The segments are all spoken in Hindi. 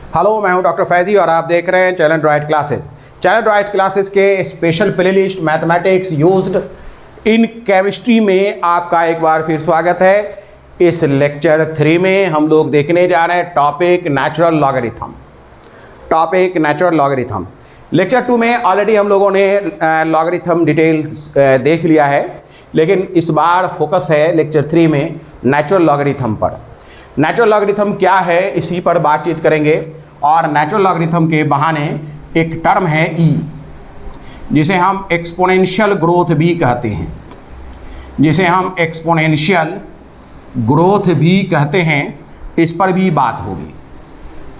हेलो, मैं हूं डॉक्टर फैजी और आप देख रहे हैं channel Android Classes. Channel Android Classes के special playlist mathematics used in chemistry में आपका एक बार फिर स्वागत है। इस लेक्चर 3 में हम लोग देखने जा रहे हैं टॉपिक नेचुरल लॉगरिथम। लेक्चर 2 में ऑलरेडी हम लोगों ने लॉगरिथम डिटेल्स देख लिया है, लेकिन इस बार फोकस है लेक्चर 3 में नेचुरल लॉगरिथम पर। नेचुरल लॉगरिथम क्या है इसी पर बातचीत करेंगे। और नेचुरल लॉगरिथम के बहाने एक टर्म है ई, जिसे हम एक्सपोनेंशियल ग्रोथ भी कहते हैं, इस पर भी बात होगी।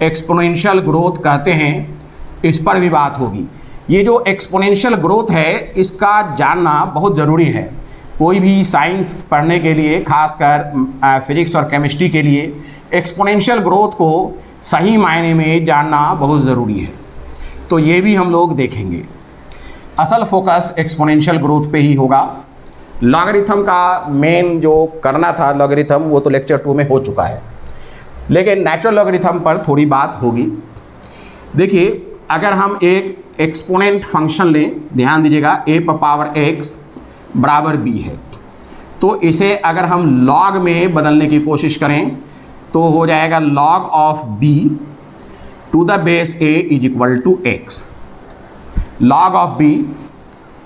एक्सपोनेंशियल ग्रोथ कहते हैं, इस पर भी बात होगी। ये जो एक्सपोनेंशियल ग्रोथ है इसका जानना बहुत ज़रूरी है कोई भी साइंस पढ़ने के लिए, खासकर फिजिक्स और केमिस्ट्री के लिए एक्सपोनेंशियल ग्रोथ को सही मायने में जानना बहुत ज़रूरी है। तो ये भी हम लोग देखेंगे। असल फोकस एक्सपोनेंशियल ग्रोथ पे ही होगा। लॉगरिथम का मेन जो करना था लॉगरिथम, वो तो लेक्चर 2 में हो चुका है, लेकिन नेचुरल लॉगरिथम पर थोड़ी बात होगी। देखिए, अगर हम एक एक्सपोनेंट फंक्शन लें, ध्यान दीजिएगा, a पर पावर x बराबर b है, तो इसे अगर हम लॉग में बदलने की कोशिश करें तो हो जाएगा log of b to the base a is equal to x। log of b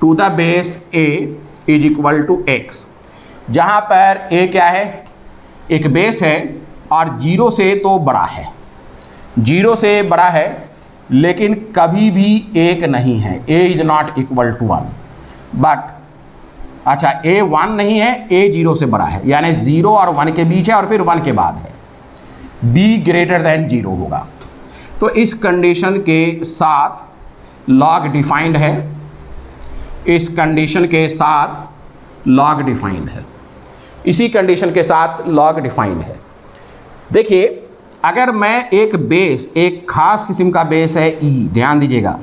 to the base a is equal to x, जहाँ पर a क्या है, एक बेस है और 0 से तो बड़ा है, 0 से बड़ा है, लेकिन कभी भी 1 नहीं है। a is not equal to 1, but अच्छा a 1 नहीं है, a 0 से बड़ा है, यानी 0 और 1 के बीच है और फिर 1 के बाद है, b ग्रेटर देन 0 होगा। तो इस कंडीशन के साथ log डिफाइंड है, इस कंडीशन के साथ log डिफाइंड है, इसी कंडीशन के साथ log डिफाइंड है। देखिए, अगर मैं एक खास किस्म का बेस है e, ध्यान दीजिएगा,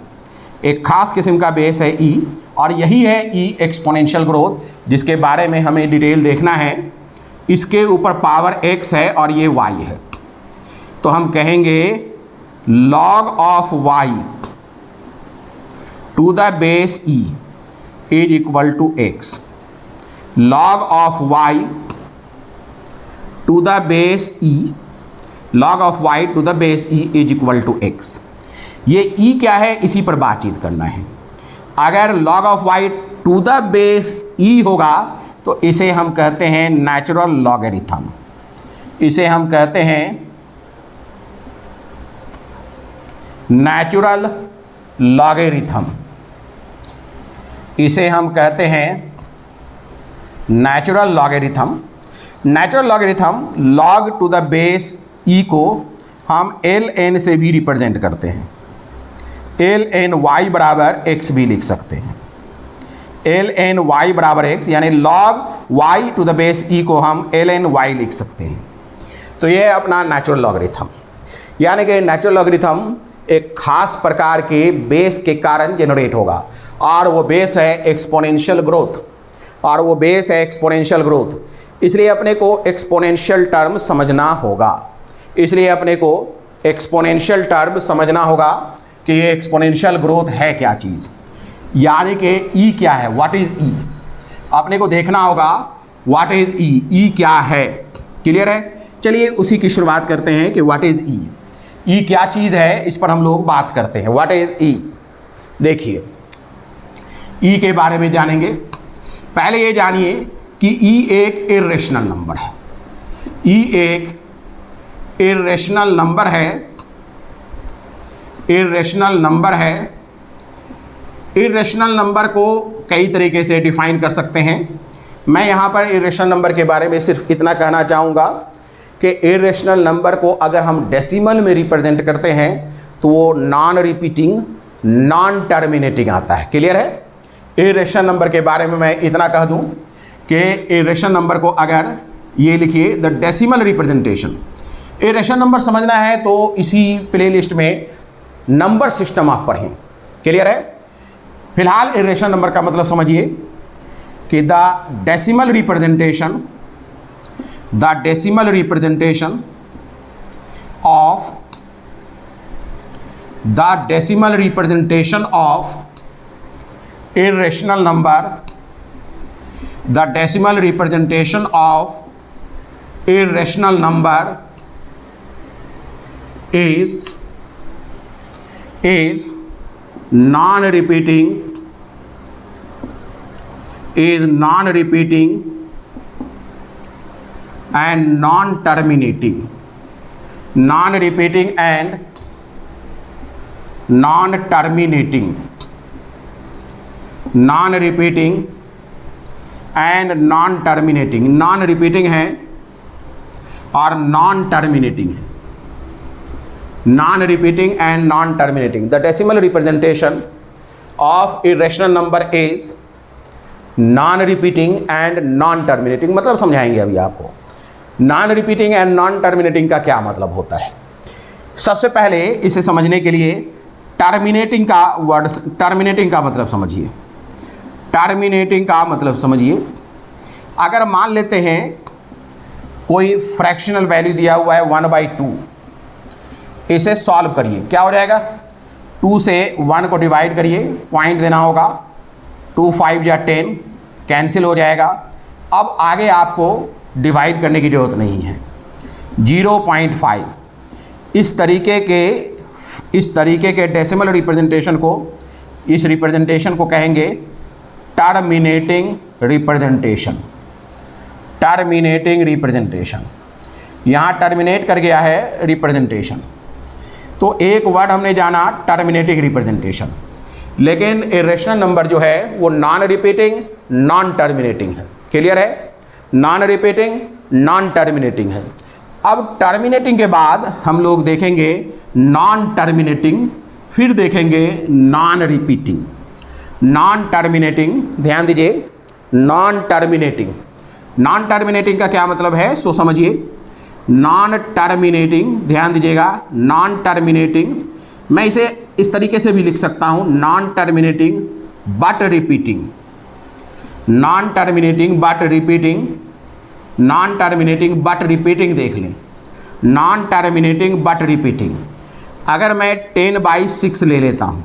एक खास किस्म का बेस है e, और यही है e एक्सपोनेंशियल ग्रोथ, जिसके बारे में हमें डिटेल देखना है। इसके ऊपर पावर x है और ये y है, तो हम कहेंगे log of y to the base e is equal to x। log of y to the base e, log of y to the base e is equal to x। ये e क्या है, इसी पर बातचीत करना है। अगर log of y to the base e होगा तो इसे हम कहते हैं नेचुरल लॉगरिथम। इसे हम कहते हैं नेचुरल लॉगरिथम। इसे हम कहते हैं natural logarithm. Natural logarithm log to the base e को हम ln से भी रिप्रेजेंट करते हैं। ln y बराबर x भी लिख सकते हैं। ln y बराबर x, यानी log y to the base e को हम ln y लिख सकते हैं। तो ये है अपना नेचुरल लॉगरिथम। यानी कि नेचुरल लॉगरिथम एक खास प्रकार के बेस के कारण जनरेट होगा, और वो बेस है एक्सपोनेंशियल ग्रोथ। इसलिए अपने को एक्सपोनेंशियल टर्म समझना होगा कि ये एक्सपोनेंशियल ग्रोथ है क्या चीज़, यानी कि ई क्या है, व्हाट इज ई। अपने को देखना होगा व्हाट इज ई, ई क्या है। क्लियर है? चलिए उसी की शुरुआत करते हैं कि व्हाट इज ई। ई क्या चीज़ है, इस पर हम लोग बात करते हैं। व्हाट इज ई? देखिए, ई के बारे में जानेंगे। पहले ये जानिए कि ई एक इर्रेशनल नंबर है। ई एक इर्रेशनल नंबर है। इर्रेशनल नंबर को कई तरीके से डिफाइन कर सकते हैं। मैं यहाँ पर इर्रेशनल नंबर के बारे में सिर्फ इतना कहना चाहूँगा कि इर्रेशनल नंबर को अगर हम डेसिमल में रिप्रेजेंट करते हैं तो वो नॉन रिपीटिंग, नॉन टर्मिनेटिंग आता है। क्लियर है? इर्रेशनल नंबर के बारे में मैं इतना कह दूं कि इर्रेशनल नंबर को अगर ये लिखिए, the decimal representation. Irrational number समझना है तो इसी प्लेलिस्ट में नंबर सिस्टम आप पढ़ें। क्लियर है? फिलहाल इर्रेशनल नंबर का मतलब समझिए कि the decimal representation of the decimal representation of irrational number, the decimal representation of irrational number is non-repeating and non-terminating, non-repeating and non-terminating, non repeating and non terminating, non repeating है और नॉन टर्मिनेटिंग है, non repeating and non terminating. The decimal representation of irrational number is non repeating and non terminating. मतलब समझाएंगे अभी आपको non repeating and non terminating का क्या मतलब होता है। सबसे पहले इसे समझने के लिए टर्मिनेटिंग का वर्ड, टर्मिनेटिंग का मतलब समझिए। टर्मिनेटिंग का मतलब समझिए, अगर मान लेते हैं कोई फ्रैक्शनल वैल्यू दिया हुआ है 1/2, इसे सॉल्व करिए, क्या हो जाएगा, 2 से 1 को डिवाइड करिए, पॉइंट देना होगा, 2 5 या 10 कैंसिल हो जाएगा। अब आगे आपको डिवाइड करने की ज़रूरत नहीं है। 0.5 इस तरीके के डेसिमल रिप्रेजेंटेशन को, इस रिप्रेजेंटेशन को कहेंगे टर्मिनेटिंग रिप्रेजेंटेशन। टर्मिनेटिंग रिप्रेजेंटेशन, यहाँ टर्मिनेट कर गया है रिप्रेजेंटेशन, तो एक वर्ड हमने जाना टर्मिनेटिंग रिप्रेजेंटेशन। लेकिन इरेशनल नंबर जो है वो नॉन रिपीटिंग नॉन टर्मिनेटिंग है। क्लियर है, नॉन रिपीटिंग नॉन टर्मिनेटिंग है। अब टर्मिनेटिंग के बाद हम लोग देखेंगे नॉन टर्मिनेटिंग, फिर देखेंगे नॉन रिपीटिंग। नॉन टर्मिनेटिंग, ध्यान दीजिए, नॉन टर्मिनेटिंग, नॉन टर्मिनेटिंग का क्या मतलब है सो समझिए। नॉन टर्मिनेटिंग, ध्यान दीजिएगा, नॉन टर्मिनेटिंग मैं इसे इस तरीके से भी लिख सकता हूँ, non terminating but repeating, non terminating but repeating, non terminating but repeating देख लें, नॉन टर्मिनेटिंग बट रिपीटिंग। अगर मैं 10/6 ले लेता हूँ,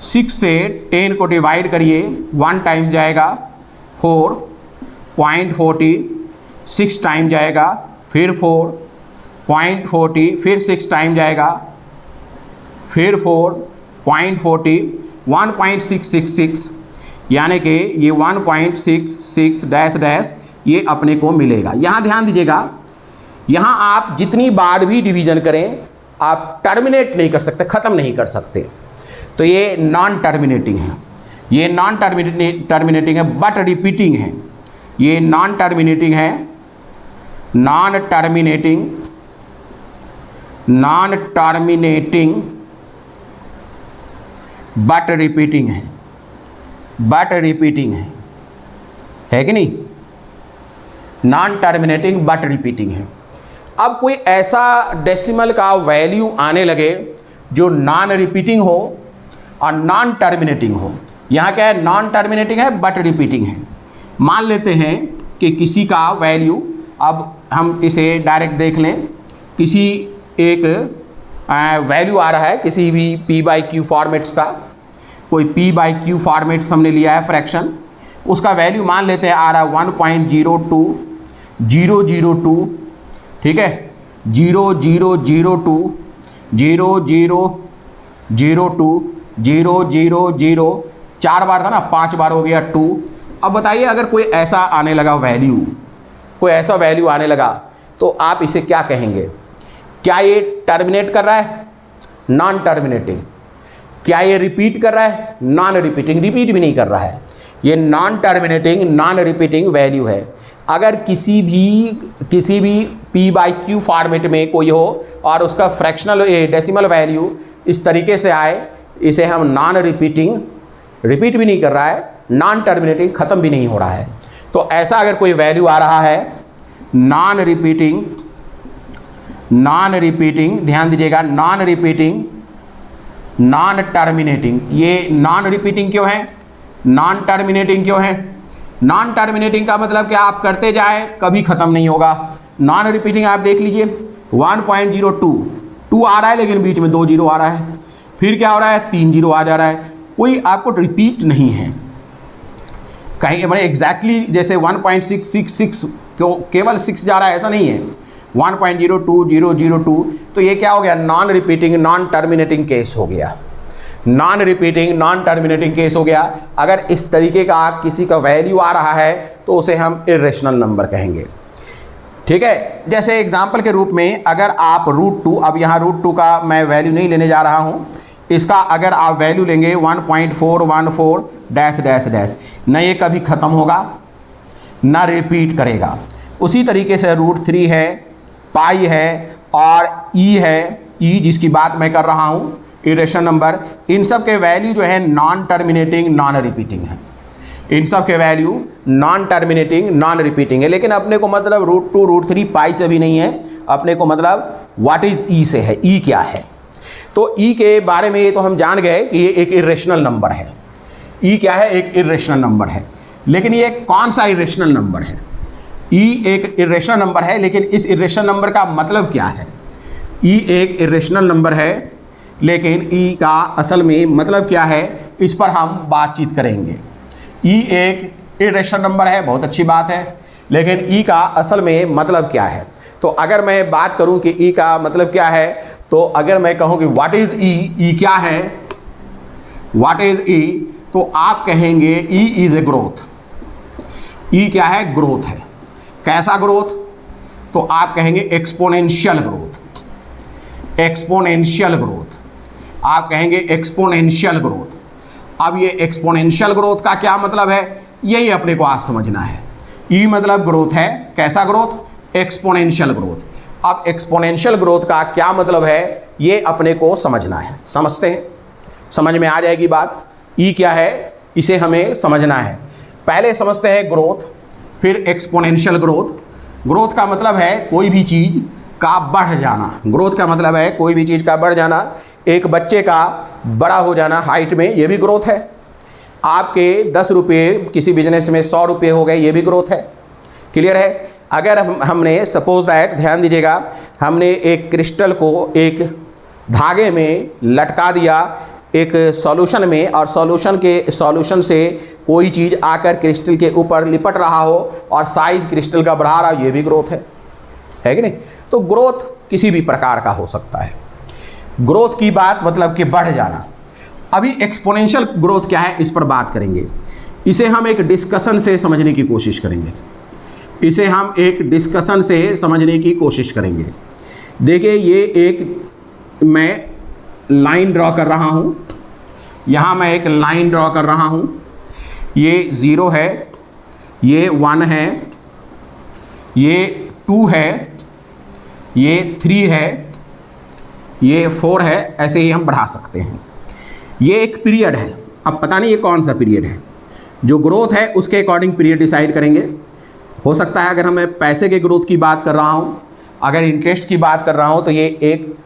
6 से 10 को डिवाइड करिए, 1 टाइम्स जाएगा 4.40, 6 टाइम जाएगा फिर 4.40, फिर 6 टाइम जाएगा फिर 4.40, 1.666, यानी कि ये 1.66 डैश डैश ये अपने को मिलेगा। यहाँ ध्यान दीजिएगा, यहाँ आप जितनी बार भी डिवीजन करें आप टर्मिनेट नहीं कर सकते, ख़त्म नहीं कर सकते। तो ये नॉन टर्मिनेटिंग है, ये नॉन टर्मिनेटिंग है बट रिपीटिंग है। ये नॉन टर्मिनेटिंग है, नॉन टर्मिनेटिंग बट रिपीटिंग है, बट रिपीटिंग है कि नहीं, नॉन टर्मिनेटिंग बट रिपीटिंग है। अब कोई ऐसा डेसिमल का वैल्यू आने लगे जो नॉन रिपीटिंग हो और नॉन टर्मिनेटिंग हो। यहाँ क्या है, नॉन टर्मिनेटिंग है बट रिपीटिंग है। मान लेते हैं कि किसी का वैल्यू, अब हम इसे डायरेक्ट देख लें, किसी एक वैल्यू आ रहा है किसी भी p/q फॉर्मेट्स का, कोई p/q फॉर्मेट्स हमने लिया है फ्रैक्शन, उसका वैल्यू मान लेते हैं आ रहा है 1.02002, ठीक है, 0002 0002 000, 4 बार था ना, 5 बार हो गया 2। अब बताइए अगर कोई ऐसा आने लगा वैल्यू, कोई ऐसा वैल्यू आने लगा तो आप इसे क्या कहेंगे? क्या ये टर्मिनेट कर रहा है? Non terminating. क्या ये रिपीट कर रहा है? Non repeating. रिपीट भी नहीं कर रहा है, ये non terminating non repeating value है। अगर किसी भी p/q फॉर्मेट में कोई हो और उसका फ्रैक्शनल डेसिमल वैल्यू इस तरीके से आए, इसे हम नॉन रिपीटिंग, रिपीट भी नहीं कर रहा है, नॉन टर्मिनेटिंग, ख़त्म भी नहीं हो रहा है। तो ऐसा अगर कोई वैल्यू आ रहा है नॉन रिपीटिंग, ध्यान दीजिएगा, नॉन रिपीटिंग नॉन टर्मिनेटिंग। ये नॉन रिपीटिंग क्यों है, नॉन टर्मिनेटिंग क्यों है? नॉन टर्मिनेटिंग का मतलब क्या, आप करते जाए कभी ख़त्म नहीं होगा। नॉन रिपीटिंग आप देख लीजिए 1.02 आ रहा है लेकिन बीच में 2 0 आ रहा है, फिर क्या हो रहा है, 3 जीरो आ जा रहा है, कोई आपको रिपीट नहीं है कहीं, मैंने एग्जैक्टली जैसे 1.666 केवल 6 जा रहा है ऐसा नहीं है, 1.02002, तो ये क्या हो गया, non repeating non terminating case हो गया, non repeating non terminating case हो गया। अगर इस तरीके का किसी का वैल्यू आ रहा है तो उसे हम इर्रेशनल नंबर कहेंगे, ठीक है। जैसे एग्जाम्पल के रूप में अगर आप √2, अब यहाँ √2 का मैं वैल्यू नहीं लेने जा रहा हूँ, इसका अगर आप वैल्यू लेंगे 1.414 डैश डैश डैश, न ये कभी ख़त्म होगा ना रिपीट करेगा। उसी तरीके से √3 है, पाई है और ई है, ई जिसकी बात मैं कर रहा हूँ इरेशनल नंबर, इन सब के वैल्यू जो है नॉन टर्मिनेटिंग नॉन रिपीटिंग है, इन सब के value non terminating non repeating है। लेकिन अपने को मतलब √2 √3 पाई से भी नहीं है, अपने को मतलब व्हाट इज ई से है, ई क्या है। तो ई के बारे में ये तो हम जान गए कि ये एक इरेशनल नंबर है, ई क्या है, एक इरेशनल नंबर है। लेकिन ये कौन सा इरेशनल नंबर है, ई एक इरेशनल नंबर है, लेकिन इस इरेशनल नंबर का मतलब क्या है, ई एक इरेशनल नंबर है लेकिन ई का असल में मतलब क्या है, इस पर हम बातचीत करेंगे। ई एक इरेशनल नंबर है, बहुत अच्छी बात है, लेकिन ई का असल में मतलब क्या है। तो अगर मैं बात करूं कि ई का मतलब क्या है, तो अगर मैं कहूं कि व्हाट इज ई, ई क्या है, व्हाट इज ई, तो आप कहेंगे ई इज ए ग्रोथ। ई क्या है, ग्रोथ है। कैसा ग्रोथ, तो आप कहेंगे एक्सपोनेंशियल ग्रोथ, एक्सपोनेंशियल ग्रोथ, आप कहेंगे एक्सपोनेंशियल ग्रोथ। अब ये एक्सपोनेंशियल ग्रोथ का क्या मतलब है, यही अपने को आज समझना है। ई मतलब ग्रोथ है, कैसा ग्रोथ, एक्सपोनेंशियल ग्रोथ। अब एक्सपोनेंशियल ग्रोथ का क्या मतलब है, ये अपने को समझना है। समझते हैं, समझ में आ जाएगी बात। ई क्या है, इसे हमें समझना है। पहले समझते हैं ग्रोथ, फिर एक्सपोनेंशियल ग्रोथ। ग्रोथ का मतलब है कोई भी चीज़ का बढ़ जाना, ग्रोथ का मतलब है कोई भी चीज़ का बढ़ जाना। एक बच्चे का बड़ा हो जाना हाइट में, ये भी ग्रोथ है। आपके 10 रुपये किसी बिजनेस में 100 रुपये हो गए, ये भी ग्रोथ है। क्लियर है। अगर हमने सपोज दैट, ध्यान दीजिएगा, हमने एक क्रिस्टल को एक धागे में लटका दिया एक सॉल्यूशन में, और सॉल्यूशन से कोई चीज़ आकर क्रिस्टल के ऊपर लिपट रहा हो और साइज क्रिस्टल का बढ़ा रहा हो, ये भी ग्रोथ है कि नहीं। तो ग्रोथ किसी भी प्रकार का हो सकता है। ग्रोथ की बात मतलब कि बढ़ जाना। अभी एक्सपोनेंशियल ग्रोथ क्या है, इस पर बात करेंगे। इसे हम एक डिस्कशन से समझने की कोशिश करेंगे, इसे हम एक डिस्कशन से समझने की कोशिश करेंगे। देखिए, ये एक मैं लाइन ड्रॉ कर रहा हूँ, यहाँ मैं एक लाइन ड्रॉ कर रहा हूँ। ये 0 है, ये 1 है, ये 2 है, ये 3 है, ये 4 है, ऐसे ही हम बढ़ा सकते हैं। ये एक पीरियड है। अब पता नहीं ये कौन सा पीरियड है, जो ग्रोथ है उसके अकॉर्डिंग पीरियड डिसाइड करेंगे। हो सकता है अगर हमें पैसे के ग्रोथ की बात कर रहा हूँ, अगर इंटरेस्ट की बात कर रहा हूँ, तो ये एक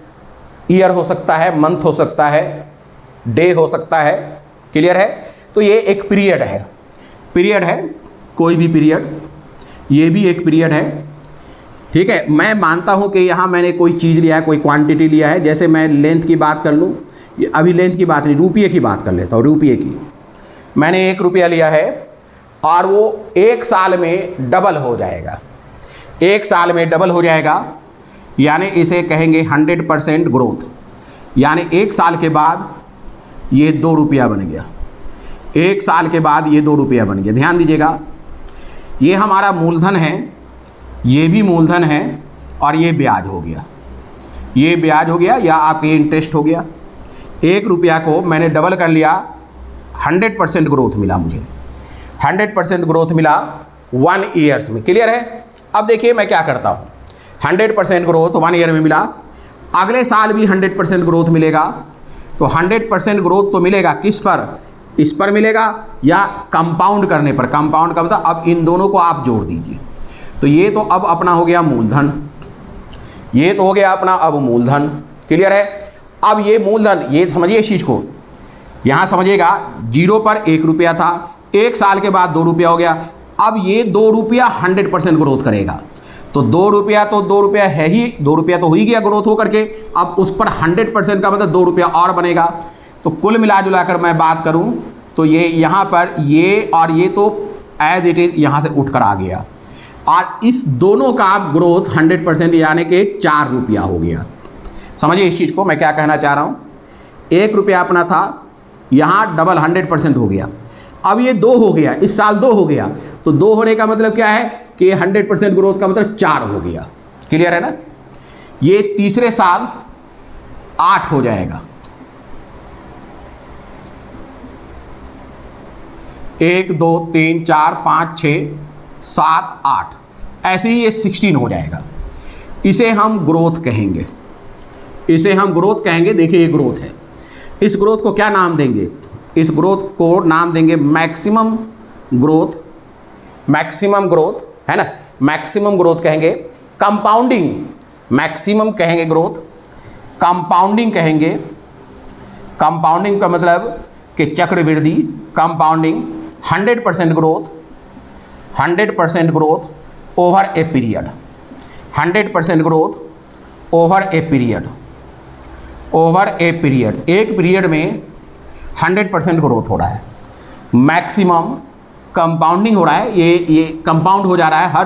ईयर हो सकता है, मंथ हो सकता है, डे हो सकता है। क्लियर है। तो ये एक पीरियड है, पीरियड है, कोई भी पीरियड, ये भी एक पीरियड है। ठीक है। मैं मानता हूँ कि यहाँ मैंने कोई चीज़ लिया है, कोई क्वांटिटी लिया है। जैसे मैं लेंथ की बात कर लूँ, अभी लेंथ की बात नहीं, रुपये की बात कर लेता हूँ। रुपये की मैंने 1 रुपया लिया है और वो 1 साल में डबल हो जाएगा, 1 साल में डबल हो जाएगा, यानी इसे कहेंगे 100% ग्रोथ। यानी 1 साल के बाद ये 2 रुपया बन गया, 1 साल के बाद ये 2 रुपया बन गया। ध्यान दीजिएगा, ये हमारा मूलधन है, ये भी मूलधन है, और ये ब्याज हो गया, ये ब्याज हो गया या आपके इंटरेस्ट हो गया। 1 रुपया को मैंने डबल कर लिया, 100% ग्रोथ मिला मुझे, 100% ग्रोथ मिला 1 ईयर्स में। क्लियर है। अब देखिए मैं क्या करता हूँ, 100% ग्रोथ 1 ईयर में मिला, अगले साल भी 100% ग्रोथ मिलेगा। तो 100% ग्रोथ तो मिलेगा किस पर, इस पर मिलेगा या कंपाउंड करने पर। कंपाउंड का मतलब अब इन दोनों को आप जोड़ दीजिए, तो ये तो अब अपना हो गया मूलधन, ये तो हो गया अपना अब मूलधन। क्लियर है। अब ये मूलधन, ये समझिए इस चीज़ को, यहाँ समझिएगा, 0 पर 1 रुपया था, 1 साल के बाद 2 रुपया हो गया। अब ये 2 रुपया 100% ग्रोथ करेगा। तो 2 रुपया तो 2 रुपया है ही, 2 रुपया तो हो ही गया ग्रोथ होकर के। अब उस पर 100% का मतलब 2 रुपया और बनेगा। तो कुल मिला जुला कर मैं बात करूं तो ये यहाँ पर ये और ये तो एज इट इज यहाँ से उठकर आ गया, और इस दोनों का ग्रोथ 100% यानी कि 4 रुपया हो गया। समझिए इस चीज़ को मैं क्या कहना चाह रहा हूँ। 1 रुपया अपना था, यहाँ डबल 100% हो गया। अब ये 2 हो गया, इस साल 2 हो गया, तो 2 होने का मतलब क्या है कि 100% ग्रोथ का मतलब 4 हो गया। क्लियर है ना। ये तीसरे साल 8 हो जाएगा, 1 2 3 4 5 6 7 8, ऐसे ही ये 16 हो जाएगा। इसे हम ग्रोथ कहेंगे, इसे हम ग्रोथ कहेंगे। देखिए ये ग्रोथ है, इस ग्रोथ को क्या नाम देंगे? इस ग्रोथ को नाम देंगे मैक्सिमम ग्रोथ। मैक्सिमम ग्रोथ है ना, मैक्सिमम ग्रोथ कहेंगे। कंपाउंडिंग मैक्सिमम कहेंगे, ग्रोथ कंपाउंडिंग कहेंगे। कंपाउंडिंग का मतलब कि चक्रवृद्धि, compounding 100% growth, 100% growth over a period, 100% growth over a period, over a period. एक पीरियड में 100% ग्रोथ हो रहा है। मैक्सिमम कंपाउंडिंग हो रहा है, ये कंपाउंड हो जा रहा है,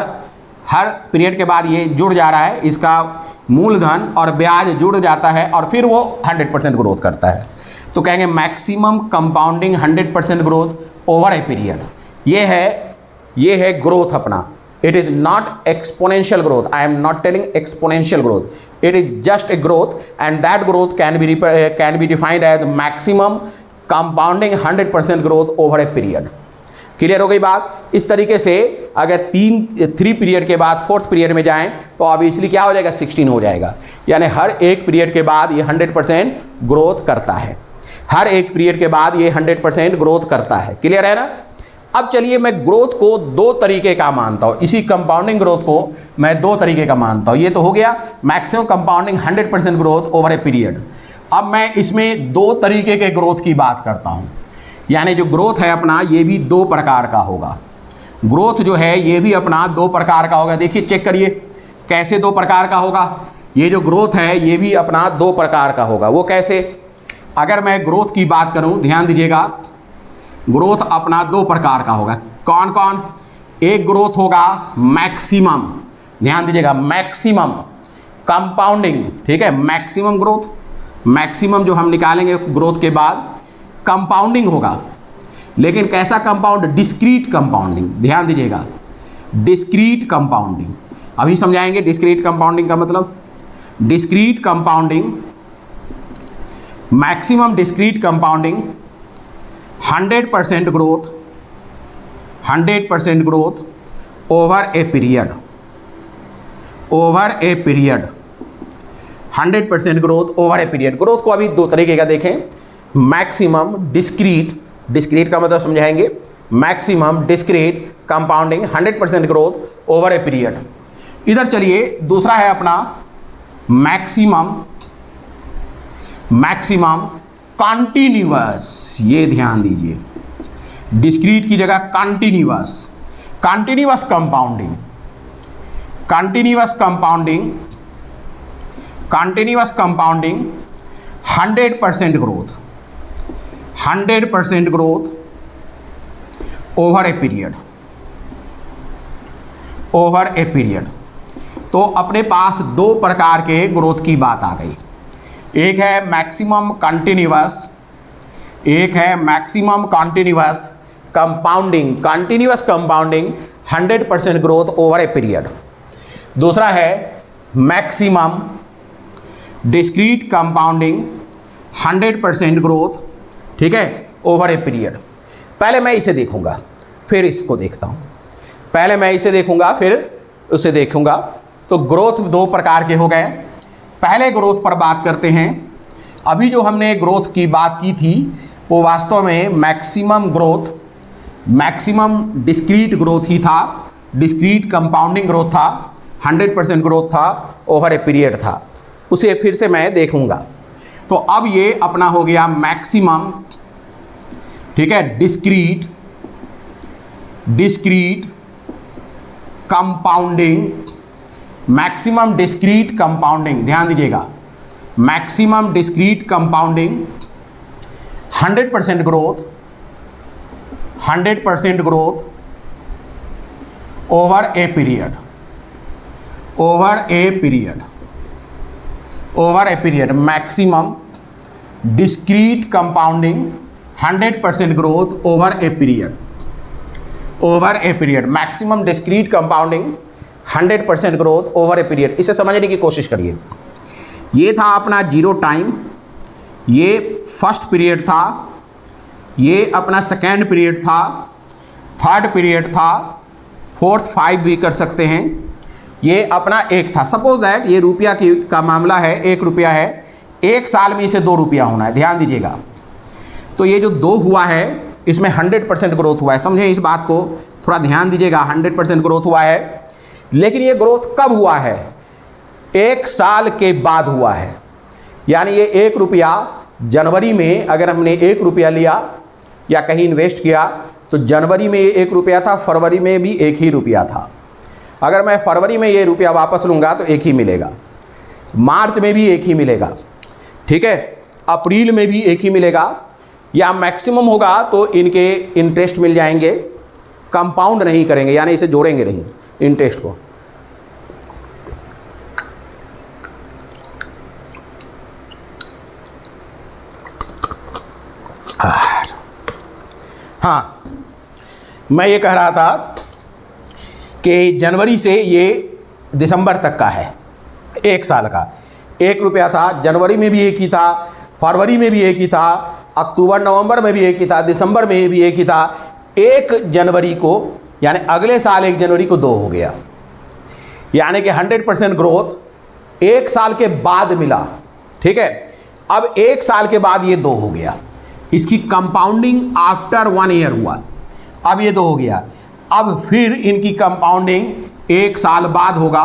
हर पीरियड के बाद ये जुड़ जा रहा है, इसका मूलधन और ब्याज जुड़ जाता है और फिर वो 100% ग्रोथ करता है। तो कहेंगे maximum compounding 100% growth over a period. ये है ग्रोथ अपना। It is not exponential growth, I am not telling exponential growth, it is just a growth and that growth can be defined as maximum compounding 100% growth over a period. Clear हो गई बात। इस तरीके से अगर 3 पीरियड के बाद 4th पीरियड में जाएं तो ऑब्वियसली क्या हो जाएगा, 16 हो जाएगा। यानी हर एक पीरियड के बाद ये 100% ग्रोथ करता है, हर एक पीरियड के बाद ये 100% ग्रोथ करता है। क्लियर है ना। अब चलिए मैं ग्रोथ को 2 तरीके का मानता हूं, इसी कंपाउंडिंग ग्रोथ को मैं 2 तरीके का मानता हूं। ये तो हो गया maximum compounding 100% growth over a period. अब मैं इसमें 2 तरीके के ग्रोथ की बात करता हूं, यानी जो ग्रोथ है अपना ये भी 2 प्रकार का होगा। ग्रोथ जो है ये भी अपना 2 प्रकार का होगा। देखिए चेक करिए कैसे 2 प्रकार का होगा। ये जो ग्रोथ है ये भी अपना 2 प्रकार का होगा। वो कैसे? अगर मैं ग्रोथ की बात करूं, ध्यान दीजिएगा, ग्रोथ अपना 2 प्रकार का होगा। कौन कौन? एक ग्रोथ होगा मैक्सिमम, ध्यान दीजिएगा, मैक्सिमम कंपाउंडिंग, ठीक है, मैक्सिमम ग्रोथ। मैक्सिमम जो हम निकालेंगे ग्रोथ के बाद कंपाउंडिंग होगा, लेकिन कैसा कंपाउंड? Discrete compounding. ध्यान दीजिएगा, डिस्क्रीट कंपाउंडिंग। अभी समझाएंगे डिस्क्रीट कंपाउंडिंग का मतलब। Discrete compounding, maximum discrete compounding 100% growth, 100% growth over a period, over a period, 100% growth over a period. Growth को अभी 2 तरीके का देखें, मैक्सिमम डिस्क्रीट, डिस्क्रीट का मतलब समझाएंगे, maximum discrete compounding 100% growth over a period. इधर चलिए दूसरा है अपना मैक्सिमम, मैक्सिमम कॉन्टिन्यूअस। ये ध्यान दीजिए, डिस्क्रीट की जगह continuous, continuous compounding, continuous compounding, continuous compounding 100% growth, 100% growth over a period, over a period. तो अपने पास 2 प्रकार के ग्रोथ की बात आ गई। एक है मैक्सिमम कंटिन्यूअस, एक है maximum continuous compounding, continuous compounding 100% growth over a period. दूसरा है मैक्सिमम डिस्क्रीट कंपाउंडिंग 100% ग्रोथ, ठीक है, ओवर ए पीरियड। पहले मैं इसे देखूंगा फिर इसको देखता हूं, पहले मैं इसे देखूंगा फिर उसे देखूंगा। तो ग्रोथ 2 प्रकार के हो गए। पहले ग्रोथ पर बात करते हैं। अभी जो हमने ग्रोथ की बात की थी वो वास्तव में maximum growth, maximum discrete growth ही था, डिस्क्रीट कंपाउंडिंग ग्रोथ था, 100% ग्रोथ था, ओवर ए पीरियड था। उसे फिर से मैं देखूंगा। तो अब ये अपना हो गया मैक्सिमम, ठीक है, discrete, discrete compounding maximum discrete compounding, ध्यान दीजिएगा, maximum discrete compounding 100% growth, 100% growth over a period, over a period, over a period, maximum discrete compounding 100% growth over a period, over a period, maximum discrete compounding 100% growth over a period. इसे समझने की कोशिश करिए। ये था अपना जीरो टाइम, ये फर्स्ट पीरियड था, ये अपना सेकेंड पीरियड था, थर्ड पीरियड था, फोर्थ 5 भी कर सकते हैं, ये अपना एक था। सपोज दैट ये रुपया का मामला है, 1 रुपया है, 1 साल में इसे 2 रुपया होना है, ध्यान दीजिएगा। तो ये जो 2 हुआ है इसमें 100% ग्रोथ हुआ है, समझे इस बात को, थोड़ा ध्यान दीजिएगा। 100% ग्रोथ हुआ है, लेकिन ये ग्रोथ कब हुआ है? 1 साल के बाद हुआ है। यानी ये 1 रुपया जनवरी में अगर हमने 1 रुपया लिया या कहीं इन्वेस्ट किया तो जनवरी में ये 1 रुपया था, फरवरी में भी 1 ही रुपया था। अगर मैं फरवरी में ये रुपया वापस लूँगा तो 1 ही मिलेगा, मार्च में भी 1 ही मिलेगा, ठीक है, अप्रैल में भी 1 ही मिलेगा, या मैक्सिमम होगा तो इनके इंटरेस्ट मिल जाएंगे, कंपाउंड नहीं करेंगे, यानी इसे जोड़ेंगे नहीं इंटरेस्ट को। हाँ, मैं ये कह रहा था कि जनवरी से ये दिसंबर तक का है, 1 साल का। 1 रुपया था, जनवरी में भी 1 ही था, फरवरी में भी 1 ही था, अक्टूबर नवंबर में भी 1 ही था, दिसंबर में भी 1 ही था। 1 जनवरी को यानी अगले साल 1 जनवरी को 2 हो गया, यानी कि 100% ग्रोथ 1 साल के बाद मिला, ठीक है। अब 1 साल के बाद ये 2 हो गया, इसकी कंपाउंडिंग आफ्टर 1 ईयर हुआ, अब ये 2 हो गया। अब फिर इनकी कंपाउंडिंग 1 साल बाद होगा,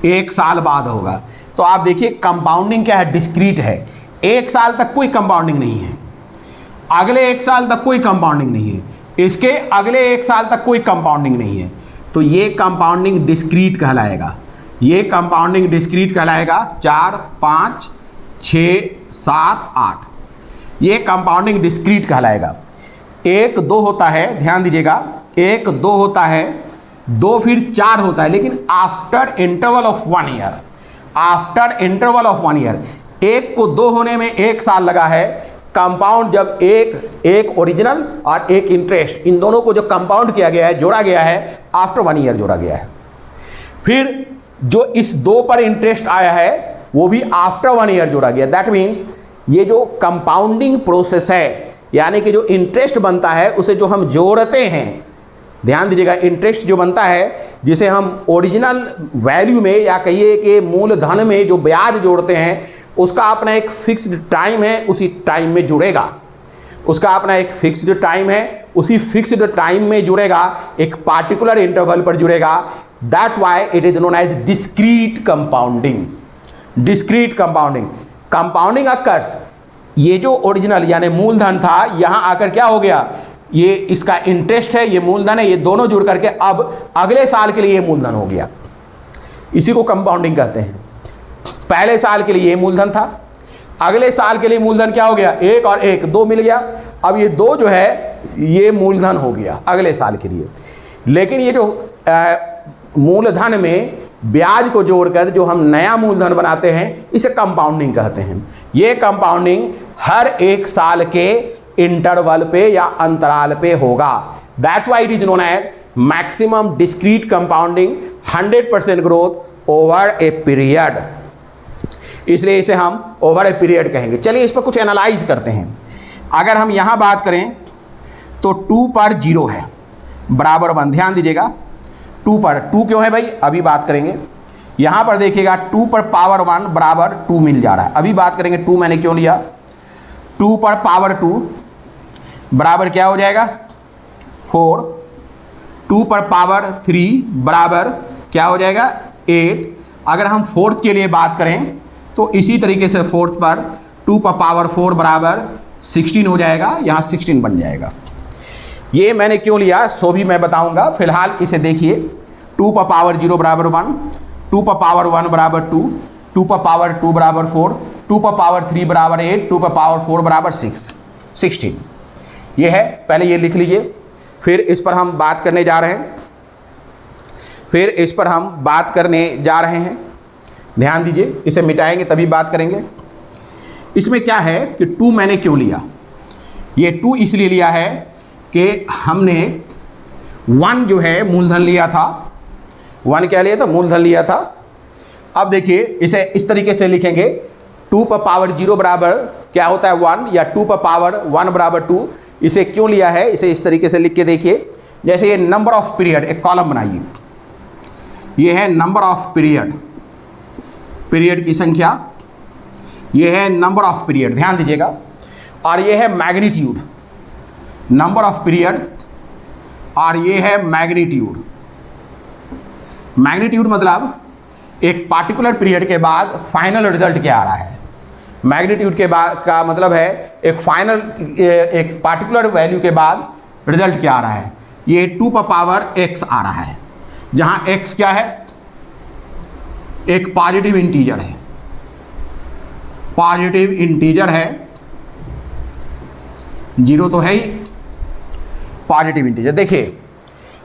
1 साल बाद होगा। तो आप देखिए कंपाउंडिंग क्या है, डिस्क्रीट है। 1 साल तक कोई कंपाउंडिंग नहीं है, अगले 1 साल तक कोई कंपाउंडिंग नहीं है, इसके अगले 1 साल तक कोई कंपाउंडिंग नहीं है। तो ये कंपाउंडिंग डिस्क्रीट कहलाएगा, ये कंपाउंडिंग डिस्क्रीट कहलाएगा। 4, 5, 6, 7, 8 ये कंपाउंडिंग डिस्क्रीट कहलाएगा। 1, 2 होता है, ध्यान दीजिएगा, 1, 2 होता है, 2 फिर 4 होता है, लेकिन after interval of 1 year, after interval of 1 year. 1 को 2 होने में 1 साल लगा है। कंपाउंड जब एक ओरिजिनल और एक इंटरेस्ट, इन दोनों को जो कंपाउंड किया गया है, जोड़ा गया है, आफ्टर 1 ईयर जोड़ा गया है। फिर जो इस 2 पर इंटरेस्ट आया है वो भी आफ्टर 1 ईयर जोड़ा गया। दैट मीन्स ये जो कंपाउंडिंग प्रोसेस है, यानी कि जो इंटरेस्ट बनता है उसे जो हम जोड़ते हैं, ध्यान दीजिएगा, इंटरेस्ट जो बनता है जिसे हम ओरिजिनल वैल्यू में या कहिए कि मूलधन में जो ब्याज जोड़ते हैं, उसका अपना एक फिक्स्ड टाइम है, उसी टाइम में जुड़ेगा। उसका अपना एक फिक्स्ड टाइम है, उसी फिक्स्ड टाइम में जुड़ेगा, एक पार्टिकुलर इंटरवल पर जुड़ेगा। That's why it is known as discrete compounding. Discrete compounding, compounding occurs, ये जो ओरिजिनल यानी मूलधन था, यहां आकर क्या हो गया, ये इसका इंटरेस्ट है, ये मूलधन है, ये दोनों जुड़ करके अब अगले साल के लिए ये मूलधन हो गया। इसी को कंपाउंडिंग कहते हैं। पहले साल के लिए ये मूलधन था, अगले साल के लिए मूलधन क्या हो गया, 1 और 1 2 मिल गया। अब ये 2 जो है ये मूलधन हो गया अगले साल के लिए। लेकिन ये जो मूलधन में ब्याज को जोड़कर जो हम नया मूलधन बनाते हैं, इसे कंपाउंडिंग कहते हैं। ये कंपाउंडिंग हर 1 साल के इंटरवल पे या अंतराल पे होगा। That's why it is known as maximum discrete compounding 100% growth over a period, इसलिए इसे हम ओवर ए पीरियड कहेंगे। चलिए इस पर कुछ एनालाइज करते हैं। अगर हम यहां बात करें तो 2 पर 0 है बराबर 1, ध्यान दीजिएगा, 2 पर 2 क्यों है भाई, अभी बात करेंगे। यहां पर देखिएगा 2 पर पावर 1 बराबर 2 मिल जा रहा है, अभी बात करेंगे 2 मैंने क्यों लिया। 2 पर पावर 2 बराबर क्या हो जाएगा 4, 2 पर पावर 3 बराबर क्या हो जाएगा 8। अगर हम 4th के लिए बात करें तो इसी तरीके से 4th पर 2 पर पावर 4 बराबर 16 हो जाएगा, यहाँ 16 बन जाएगा। ये मैंने क्यों लिया सो भी मैं बताऊंगा, फिलहाल इसे देखिए। 2 पर पावर 0 बराबर 1, 2 पर पावर 1 बराबर 2, 2 पर पावर 2 बराबर 4, 2 पर पावर 3 बराबर 8, 2 पर पावर 4 बराबर 16। ये है, पहले ये लिख लीजिए, फिर इस पर हम बात करने जा रहे हैं, ध्यान दीजिए, इसे मिटाएंगे तभी बात करेंगे। इसमें क्या है कि 2 मैंने क्यों लिया, ये 2 इसलिए लिया है कि हमने 1 जो है मूलधन लिया था, 1 क्या लिया था, मूलधन लिया था। अब देखिए इसे इस तरीके से लिखेंगे, 2 पर पावर 0 बराबर क्या होता है 1, या 2 पर पावर 1 बराबर 2। इसे क्यों लिया है, इसे इस तरीके से लिख के देखिए, जैसे ये नंबर ऑफ पीरियड, एक कॉलम बनाइए, ये है नंबर ऑफ पीरियड, पीरियड की संख्या, ये है नंबर ऑफ पीरियड, ध्यान दीजिएगा, और ये है मैग्नीट्यूड, नंबर ऑफ पीरियड, और ये है मैग्नीट्यूड। मैग्नीट्यूड मतलब एक पार्टिकुलर पीरियड के बाद फाइनल रिजल्ट क्या आ रहा है। मैग्नीट्यूड के बाद का मतलब है एक पार्टिकुलर वैल्यू के बाद रिजल्ट क्या आ रहा है। ये 2 पर पावर x आ रहा है, जहां x क्या है, एक पॉजिटिव इंटीजर है, पॉजिटिव इंटीजर है, 0 तो है ही, पॉजिटिव इंटीजर। देखिए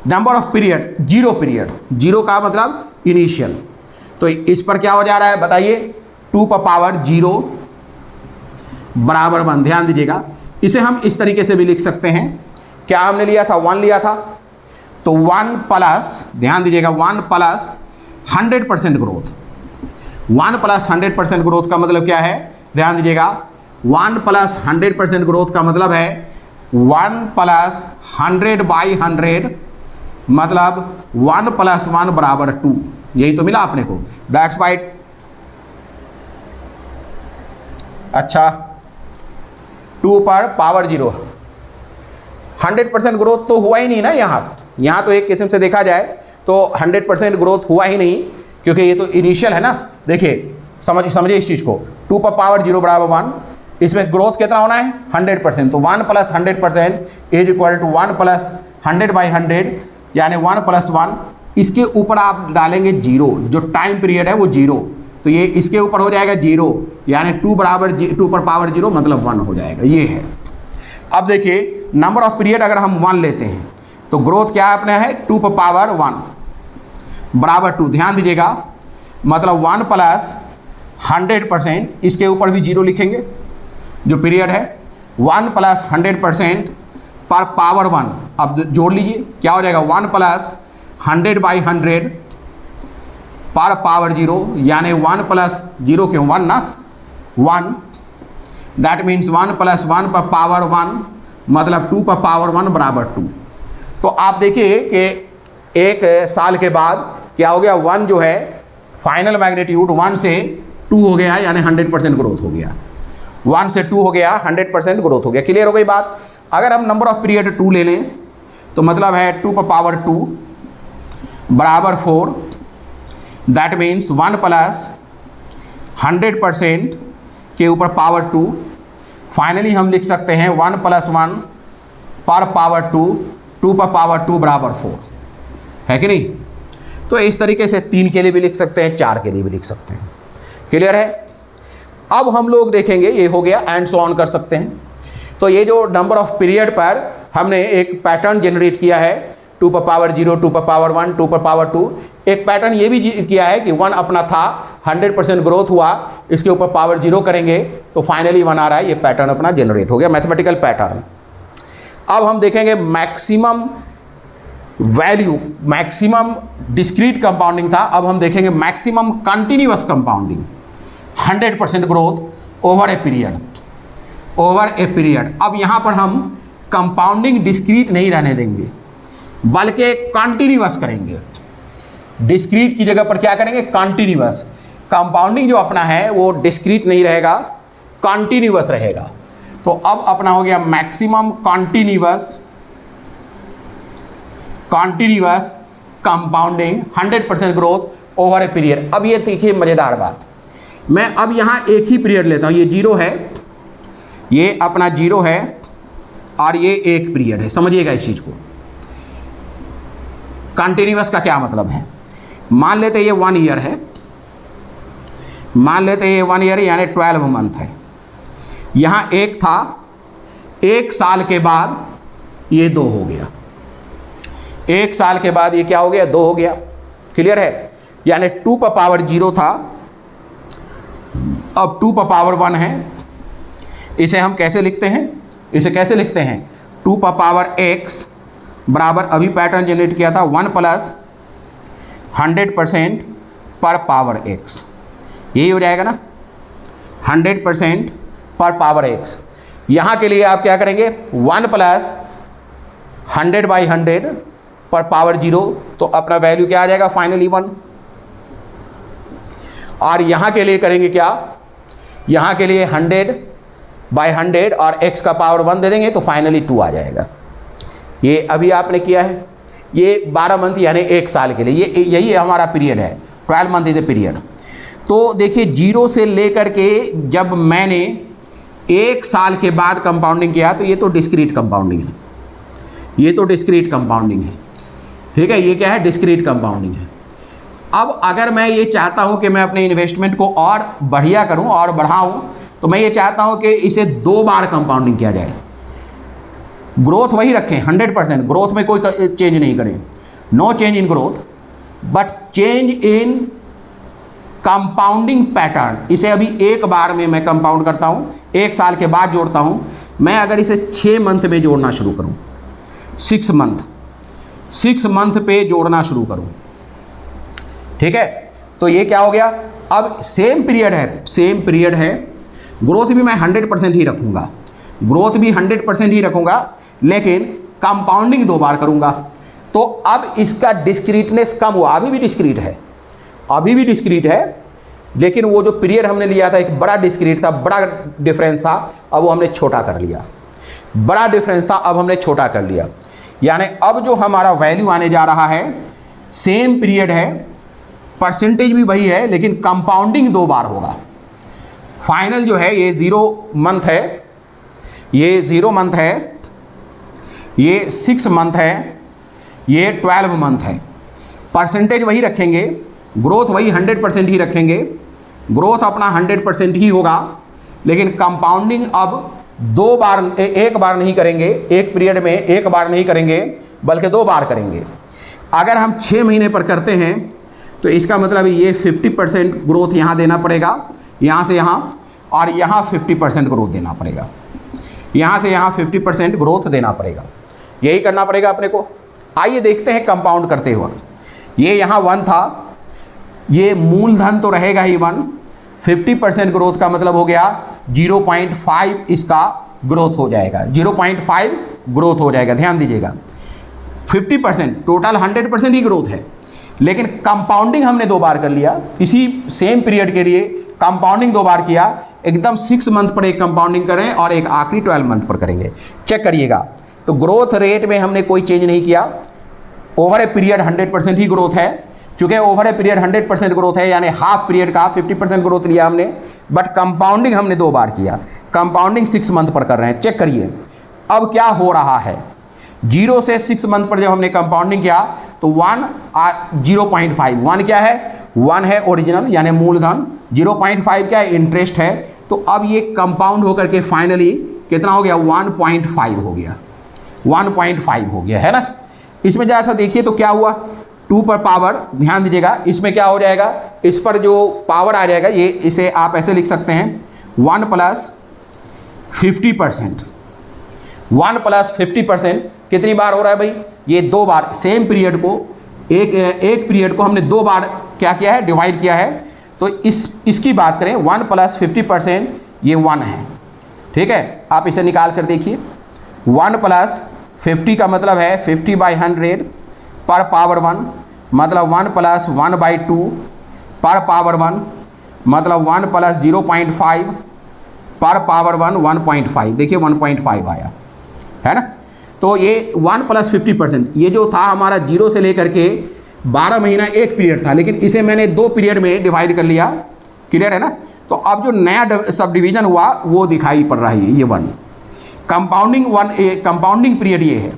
नंबर ऑफ पीरियड, 0 पीरियड, 0 का मतलब इनिशियल, तो इस पर क्या हो जा रहा है बताइए, 2 पर पावर 0 बराबर 1। ध्यान दीजिएगा, इसे हम इस तरीके से भी लिख सकते हैं, क्या हमने लिया था, 1 लिया था, तो 1 प्लस, ध्यान दीजिएगा, 1 प्लस 100% ग्रोथ, 1 प्लस 100% ग्रोथ का मतलब क्या है, ध्यान दीजिएगा, 1 प्लस 100% ग्रोथ का मतलब है 1 प्लस 100/100, मतलब 1 प्लस 1 बराबर 2। यही तो मिला अपने को, दैट्स वाई। अच्छा, 2 पर पावर 0, 100% ग्रोथ तो हुआ ही नहीं ना, यहाँ तो एक किस्म से देखा जाए तो 100% ग्रोथ हुआ ही नहीं, क्योंकि ये तो इनिशियल है ना। देखिए समझिए इस चीज़ को, 2 पर पावर 0 बराबर 1, इसमें ग्रोथ कितना होना है 100%, तो 1 plus 100% is equal to 1 plus 100/100, यानी 1 प्लस 1, इसके ऊपर आप डालेंगे 0, जो टाइम पीरियड है वो 0, तो ये इसके ऊपर हो जाएगा 0, यानी 2 पर पावर 0 मतलब 1 हो जाएगा, ये है। अब देखिए नंबर ऑफ पीरियड अगर हम 1 लेते हैं तो ग्रोथ क्या अपने है, 2 पर पावर 1 बराबर 2। ध्यान दीजिएगा, मतलब 1 प्लस 100%, इसके ऊपर भी 0 लिखेंगे, जो पीरियड है 1 प्लस 100% पर पावर 1। अब जोड़ लीजिए, क्या हो जाएगा, 1 प्लस 100/100 पर पावर 0, यानी 1 प्लस 0 क्यों 1 ना, 1, दैट मीन्स 1 प्लस 1 पर पावर 1 मतलब 2 पर पावर 1 बराबर 2। तो आप देखिए कि एक साल के बाद क्या हो गया, 1 जो है फाइनल मैग्नीट्यूड 1 से 2 हो गया, यानी 100% ग्रोथ हो गया, 1 से 2 हो गया, 100% ग्रोथ हो गया। क्लियर हो गई बात। अगर हम नंबर ऑफ पीरियड 2 ले लें तो मतलब है 2 पर पावर 2 बराबर 4, दैट मीन्स 1 प्लस 100% के ऊपर पावर 2, फाइनली हम लिख सकते हैं 1 प्लस 1 पर पावर 2, 2 पर पावर 2 बराबर 4, है कि नहीं। तो इस तरीके से 3 के लिए भी लिख सकते हैं, 4 के लिए भी लिख सकते हैं। क्लियर है। अब हम लोग देखेंगे, ये हो गया, एंड सो ऑन कर सकते हैं। तो ये जो नंबर ऑफ पीरियड पर हमने एक पैटर्न जनरेट किया है, 2 पर पावर 0, 2 पर पावर 1, 2 पर पावर 2, एक पैटर्न ये भी किया है कि 1 अपना था, 100% ग्रोथ हुआ, इसके ऊपर पावर 0 करेंगे तो फाइनली 1 आ रहा है, ये पैटर्न अपना जनरेट हो गया, मैथमेटिकल पैटर्न। अब हम देखेंगे maximum value, maximum discrete compounding था, अब हम देखेंगे maximum continuous compounding, 100% growth over a period. अब यहाँ पर हम कंपाउंडिंग डिस्क्रीट नहीं रहने देंगे, बल्कि कंटिन्यूअस करेंगे। डिस्क्रीट की जगह पर क्या करेंगे, कंटिन्यूअस। कंपाउंडिंग जो अपना है वो डिस्क्रीट नहीं रहेगा, कंटिन्यूअस रहेगा। तो अब अपना हो गया maximum continuous compounding 100% growth over a period. अब ये देखिए मज़ेदार बात, मैं अब यहाँ एक ही पीरियड लेता हूँ, ये 0 है, ये अपना 0 है और ये एक पीरियड है, समझिएगा इस चीज़ को। कंटिन्यूअस का क्या मतलब है, मान लेते ये 1 ईयर है, मान लेते ये 1 ईयर यानी 12 मंथ है, यहाँ 1 था, 1 साल के बाद ये 2 हो गया, 1 साल के बाद ये क्या हो गया, 2 हो गया। क्लियर है, यानी 2 पर पावर 0 था, अब 2 पर पावर 1 है। इसे हम कैसे लिखते हैं, इसे कैसे लिखते हैं, 2 पर पावर x बराबर, अभी पैटर्न जनरेट किया था 1 प्लस 100% पर पावर x, यही हो जाएगा ना, 100% पर पावर x। यहाँ के लिए आप क्या करेंगे, 1 प्लस 100/100 पर पावर 0, तो अपना वैल्यू क्या आ जाएगा, फाइनली 1। और यहाँ के लिए करेंगे क्या, यहाँ के लिए 100/100 और x का पावर 1 दे देंगे तो फाइनली 2 आ जाएगा। ये अभी आपने किया है, ये 12 मंथ यानी 1 साल के लिए, ये यही हमारा पीरियड है, 12 मंथ इज ए पीरियड। तो देखिए 0 से लेकर के जब मैंने 1 साल के बाद कंपाउंडिंग किया तो ये तो डिस्क्रीट कंपाउंडिंग है, ये तो डिस्क्रीट कंपाउंडिंग है, ठीक है, ये क्या है, डिस्क्रीट कंपाउंडिंग है। अब अगर मैं ये चाहता हूं कि मैं अपने इन्वेस्टमेंट को और बढ़िया करूं और बढ़ाऊं, तो मैं ये चाहता हूं कि इसे 2 बार कंपाउंडिंग किया जाए, ग्रोथ वही रखें 100%, ग्रोथ में कोई चेंज नहीं करें, no change in growth but change in compounding pattern. इसे अभी 1 बार में मैं कंपाउंड करता हूं, 1 साल के बाद जोड़ता हूं। मैं अगर इसे 6 मंथ में जोड़ना शुरू करूं, 6 मंथ पे जोड़ना शुरू करूं, ठीक है, तो ये क्या हो गया, अब सेम पीरियड है, ग्रोथ भी मैं 100% ही रखूंगा, ग्रोथ भी 100% ही रखूंगा, लेकिन कंपाउंडिंग 2 बार करूंगा। तो अब इसका डिस्क्रीटनेस कम हुआ, अभी भी डिस्क्रीट है, लेकिन वो जो पीरियड हमने लिया था एक बड़ा डिस्क्रीट था, बड़ा डिफरेंस था, अब वो हमने छोटा कर लिया, बड़ा डिफरेंस था अब हमने छोटा कर लिया। यानी अब जो हमारा वैल्यू आने जा रहा है, सेम पीरियड है, परसेंटेज भी वही है, लेकिन कंपाउंडिंग 2 बार होगा। फाइनल जो है ये 0 मंथ है, ये 0 मंथ है, ये 6 मंथ है, ये 12 मंथ है। परसेंटेज वही रखेंगे, ग्रोथ वही 100% ही रखेंगे, ग्रोथ अपना 100% ही होगा, लेकिन कंपाउंडिंग अब 2 बार, 1 बार नहीं करेंगे, एक पीरियड में 1 बार नहीं करेंगे बल्कि 2 बार करेंगे। अगर हम 6 महीने पर करते हैं तो इसका मतलब ये 50% ग्रोथ यहाँ देना पड़ेगा, यहाँ से यहाँ, और यहाँ 50% ग्रोथ देना पड़ेगा, यहाँ से यहाँ 50% ग्रोथ देना पड़ेगा, यही करना पड़ेगा अपने को। आइए देखते हैं कंपाउंड करते हुए। ये यहाँ 1 था, ये मूलधन तो रहेगा ही 1, 50% ग्रोथ का मतलब हो गया 0.5 इसका ग्रोथ हो जाएगा, 0.5 ग्रोथ हो जाएगा। ध्यान दीजिएगा 50%, टोटल 100% ही ग्रोथ है, लेकिन कंपाउंडिंग हमने 2 बार कर लिया, इसी सेम पीरियड के लिए कंपाउंडिंग 2 बार किया। एकदम 6 मंथ पर एक कंपाउंडिंग करें और एक आखिरी 12 मंथ पर करेंगे, चेक करिएगा। तो ग्रोथ रेट में हमने कोई चेंज नहीं किया, over a period 100% he growth है। चूंकि ओवर ए पीरियड 100% ग्रोथ है यानी हाफ पीरियड का 50% ग्रोथ लिया हमने, बट कंपाउंडिंग हमने 2 बार किया, कंपाउंडिंग 6 मंथ पर कर रहे हैं। चेक करिए अब क्या हो रहा है, 0 से 6 मंथ पर जब हमने कंपाउंडिंग किया तो 1 0.5, 1 क्या है, 1 है ओरिजिनल यानी मूलधन, 0.5 क्या है, इंटरेस्ट है। तो अब ये कंपाउंड होकर के फाइनली कितना हो गया, 1.5 हो गया, 1.5 हो गया, है ना। इसमें जैसा देखिए तो क्या हुआ, 2 पर पावर, ध्यान दीजिएगा इसमें क्या हो जाएगा, इस पर जो पावर आ जाएगा, ये इसे आप ऐसे लिख सकते हैं 1 + 50%, 1 + 50% कितनी बार हो रहा है भाई, ये 2 बार। सेम पीरियड को एक पीरियड को हमने 2 बार क्या किया है, डिवाइड किया है। तो इसकी बात करें 1 + 50%, ये 1 है, ठीक है। आप इसे निकाल कर देखिए, 1 + 50 का मतलब है 50/100 पर पावर 1, मतलब 1 + 1/2 पर पावर 1, मतलब 1 + 0.5 पर पावर 1, 1.5। देखिए 1.5 आया, है ना। तो ये 1 + 50%, ये जो था हमारा 0 से लेकर के 12 महीना एक पीरियड था, लेकिन इसे मैंने 2 पीरियड में डिवाइड कर लिया, क्लियर है ना। तो अब जो नया सब डिवीजन हुआ वो दिखाई पड़ रहा है, ये 1 कंपाउंडिंग 1, कंपाउंडिंग पीरियड ये है,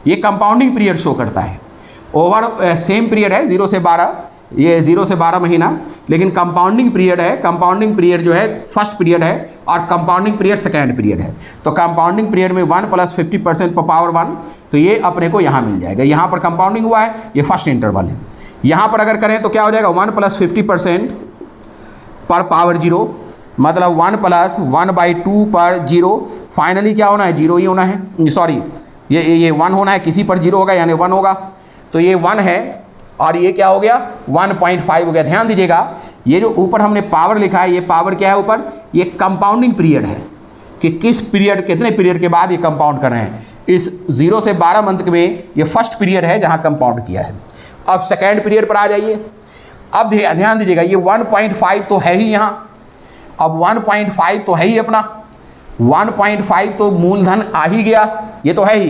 ये कंपाउंडिंग पीरियड शो करता है। ओवर सेम पीरियड है 0 से 12, ये 0 से 12 महीना, लेकिन कंपाउंडिंग पीरियड है, कंपाउंडिंग पीरियड जो है फर्स्ट पीरियड है और कंपाउंडिंग पीरियड सेकेंड पीरियड है। तो कंपाउंडिंग पीरियड में 1 + 50% पर पावर 1, तो ये अपने को यहाँ मिल जाएगा। यहाँ पर कंपाउंडिंग हुआ है, ये फर्स्ट इंटरवल है। यहाँ पर अगर करें तो क्या हो जाएगा 1 + 50% पर पावर 0, मतलब 1 + 1/2 पर 0। फाइनली क्या होना है, 0 ही होना है, सॉरी ये 1 होना है, किसी पर 0 होगा यानी 1 होगा। तो ये 1 है और ये क्या हो गया 1.5 हो गया। ध्यान दीजिएगा, ये जो ऊपर हमने पावर लिखा है, ये पावर क्या है ऊपर, ये कंपाउंडिंग पीरियड है कि किस पीरियड, कितने पीरियड के बाद ये कंपाउंड कर रहे हैं। इस 0 से 12 मंथ में ये फर्स्ट पीरियड है जहाँ कंपाउंड किया है। अब सेकेंड पीरियड पर आ जाइए। अब ध्यान दीजिएगा, ये 1.5 तो है ही यहाँ, अब 1.5 तो है ही अपना, 1.5 तो मूलधन आ ही गया, ये तो है ही।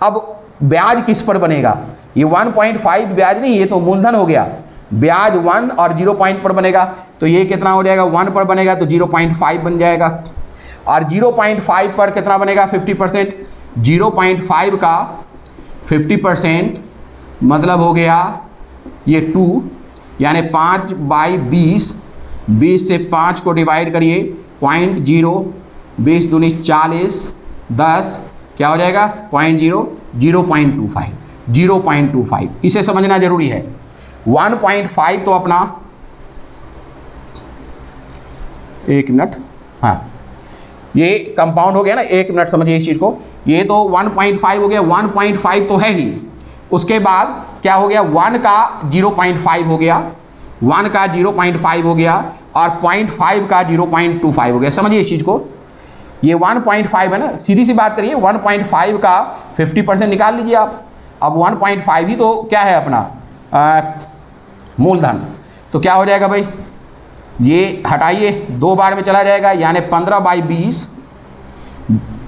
अब ब्याज किस पर बनेगा, ये 1.5 ब्याज नहीं, ये तो मूलधन हो गया। ब्याज 1 और 0 पॉइंट पर बनेगा, तो ये कितना हो जाएगा 1 पर बनेगा तो 0.5 बन जाएगा। और 0.5 पर कितना बनेगा 50%, 0.5 का 50% मतलब हो गया ये 2, यानी 5/20, 20 से 5 को डिवाइड करिए 0.0, 20 दूनी 40, 10 क्या हो जाएगा 0.0, 0.25, 0.25 इसे समझना जरूरी है। 1.5 तो अपना, एक मिनट, हाँ ये कंपाउंड हो गया ना, एक मिनट समझिए इस चीज़ को। ये तो 1.5 हो गया, 1.5 तो है ही, उसके बाद क्या हो गया 1 का 0.5 हो गया, 1 का 0.5 हो गया और 0.5 का 0.25 हो गया। समझिए इस चीज़ को, ये 1.5 है ना, सीधी सी बात करिए, 1.5 का 50% निकाल लीजिए आप। अब 1.5 ही तो क्या है अपना मूलधन, तो क्या हो जाएगा भाई, ये हटाइए 2 बार में चला जाएगा, यानी 15/20,